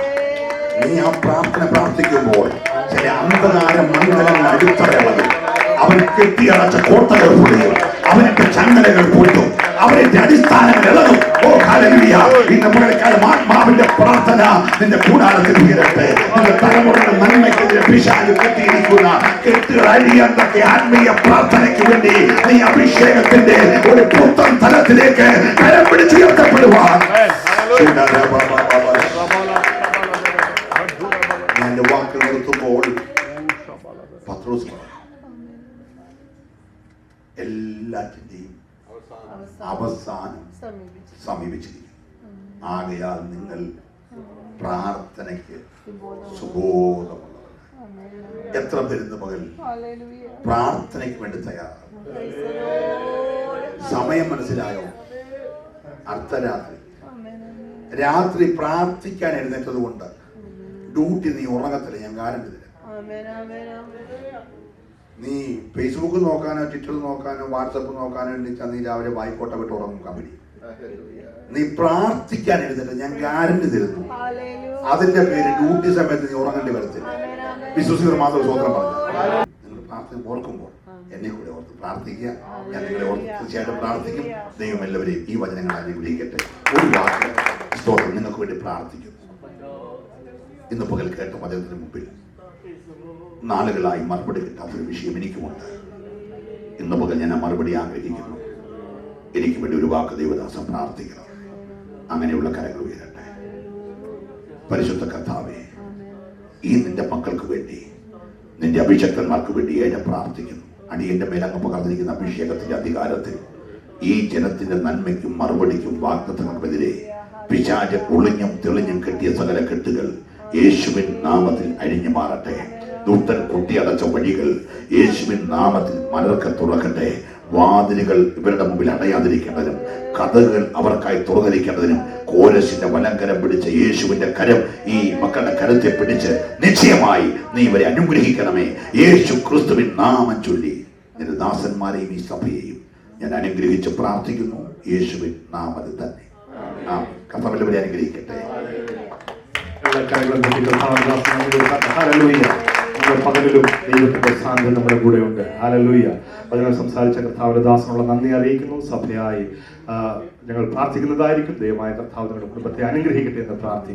Speaker 3: നീ ആ പ്രാർത്ഥന പ്രാർത്ഥിക്കുമ്പോൾ ചില അന്ധകാര മണ്ഡലങ്ങൾ അടിത്തറയുള്ളത്, അവൻ കെട്ടിയടച്ച കോട്ടകൾ പൊളിയും, അവന്റെ ചങ്ങലകൾ പൊട്ടും, അവന്റെ അടിസ്ഥാനങ്ങൾ ഇളകും. ഓ ഹല്ലേലൂയ. ഇന്ന് പകൽക്കാലം ആത്മാവിന്റെ പ്രാർത്ഥന നിന്റെ കൂടാരത്തിൽ ഉയരട്ടെ. നിന്റെ തലമുറയുടെ നന്മയ്ക്കെതിരെ പിശാച് കെട്ടിയിരിക്കുന്ന കെട്ടുകൾ അഴിയാത്തൊക്കെ ആത്മീയ പ്രാർത്ഥനയ്ക്ക് വേണ്ടി നീ അഭിഷേകത്തിന്റെ ഒരു പുത്തൻ തലത്തിലേക്ക് കരം പിടിച്ചുയർത്തപ്പെടുവാൻ. ഞാൻ എന്റെ വാക്കുകൾ നിർത്തുമ്പോൾ പത്രോസ് എല്ലാറ്റിന്റെയും അവസാനം സമീപിച്ചിരിക്കുന്നു. ആകയാൽ നിങ്ങൾ പ്രാർത്ഥനയ്ക്ക് സുബോധമുള്ളവർ. എത്ര പേരുന്ന പകൽ പ്രാർത്ഥനയ്ക്ക് വേണ്ടി തയ്യാറാണ്? സമയം മനസ്സിലായോ? അർദ്ധരാത്രി രാത്രി പ്രാർത്ഥിക്കാൻ എഴുന്നേറ്റത് കൊണ്ട് ഡ്യൂട്ടി നീ ഉറങ്ങത്തില്ല. ഞാൻ ഗ്യാരണ്ടി തരാം. നീ ഫേസ്ബുക്ക് നോക്കാനോ ട്വിറ്റർ നോക്കാനോ വാട്സപ്പ് നോക്കാനോ എണ്ണിച്ചാൽ നീ രാവിലെ വായിക്കോട്ടെ വിട്ട് ഉറങ്ങും കമ്പനി. നീ പ്രാർത്ഥിക്കാൻ എഴുന്നേറ്റ് ഞാൻ ഗ്യാരണ്ടി തരുന്നു. അതിന്റെ പേര് ഡ്യൂട്ടി സമയത്ത് നീ ഉറങ്ങേണ്ടി വരത്തില്ല. വിശ്വസിക്കുന്ന മാത്രം സ്വതന്ത്രം പറഞ്ഞു. നിങ്ങൾ പ്രാർത്ഥന ഓർക്കുമ്പോൾ എന്നെ കൂടെ ഓർത്ത് പ്രാർത്ഥിക്കുക. ഞാൻ നിങ്ങളെ ഓർത്ത് തീർച്ചയായിട്ടും പ്രാർത്ഥിക്കും. ദൈവം എല്ലാവരെയും ഈ വചനങ്ങൾ അനുഗ്രഹിക്കട്ടെ. ഒരു വാക്ക് സ്തോത്രം നിങ്ങൾക്ക് വേണ്ടി പ്രാർത്ഥിക്കുന്നു. ഇന്ന് പകൽ കേട്ട വചനത്തിന് മുമ്പിൽ നാളുകളായി മറുപടി കിട്ടാത്തൊരു വിഷയം എനിക്കുമുണ്ട്. ഇന്ന് പകൽ ഞാൻ ആ മറുപടി ആഗ്രഹിക്കുന്നു. എനിക്ക് വേണ്ടി ഒരു വാക്ക് ദൈവദാസം പ്രാർത്ഥിക്കണം. അങ്ങനെയുള്ള കരങ്ങൾ ഉയരട്ടെ. പരിശുദ്ധ കർത്താവേ, ഈ നിന്റെ മക്കൾക്ക് വേണ്ടി, നിന്റെ അഭിഷക്തന്മാർക്ക് വേണ്ടി ഞാൻ പ്രാർത്ഥിക്കുന്നു. അടിയന്റെ മേലങ്ങ് പകർന്നിരിക്കുന്ന അഭിഷേകത്തിന്റെ അധികാരത്തിൽ ഈ ജനത്തിന്റെ നന്മയ്ക്കും മറുപടിക്കും വാഗ്ദത്തങ്ങൾക്കെതിരെ പിശാച് ഒളിഞ്ഞും തെളിഞ്ഞും കെട്ടിയ സകല കെട്ടുകൾ യേശുവിൻ നാമത്തിൽ അഴിഞ്ഞു മാറട്ടെ. ദൂതൻ കൊട്ടിയടച്ച വഴികൾ യേശുവിൻ നാമത്തിൽ മലർക്ക് തുറക്കട്ടെ. വാതിലുകൾ ഇവരുടെ മുമ്പിൽ അടയാതിരിക്കേണ്ടതിനും കഥകൾ അവർക്കായി തുറന്നിരിക്കേണ്ടതിനും കോരശിന്റെ വലങ്കരം പിടിച്ച് യേശുവിന്റെ കരം ഈ മക്കളുടെ കരത്തെ പിടിച്ച് നിശ്ചയമായി നീ ഇവരെ അനുഗ്രഹിക്കണമേ. യേശു ക്രിസ്തുവിൻ നാമം ചൊല്ലി നിന്റെ ദാസന്മാരെയും ഈ സഭയെയും ഞാൻ അനുഗ്രഹിച്ച് പ്രാർത്ഥിക്കുന്നു. യേശുവിൻ നാമത്തിൽ തന്നെ. കർത്താവ് അനുഗ്രഹിക്കട്ടെ.
Speaker 4: പകലിലും ദൈവത്തിന്റെ സാന്നിധ്യം നമ്മുടെ കൂടെ ഉണ്ട്. ഹല്ലേലൂയ. അതിനെ സംസാരിച്ച കർത്താവിന്റെ ദാസനുള്ള നന്ദി അറിയിക്കുന്നു. സഭയായി ഞങ്ങൾ പ്രാർത്ഥിക്കുന്നതായിരിക്കും. ദൈവമായ കർത്താവ് നിങ്ങളുടെ കുടുംബത്തെ അനുഗ്രഹിക്കട്ടെ എന്ന് പ്രാർത്ഥിക്കുന്നു.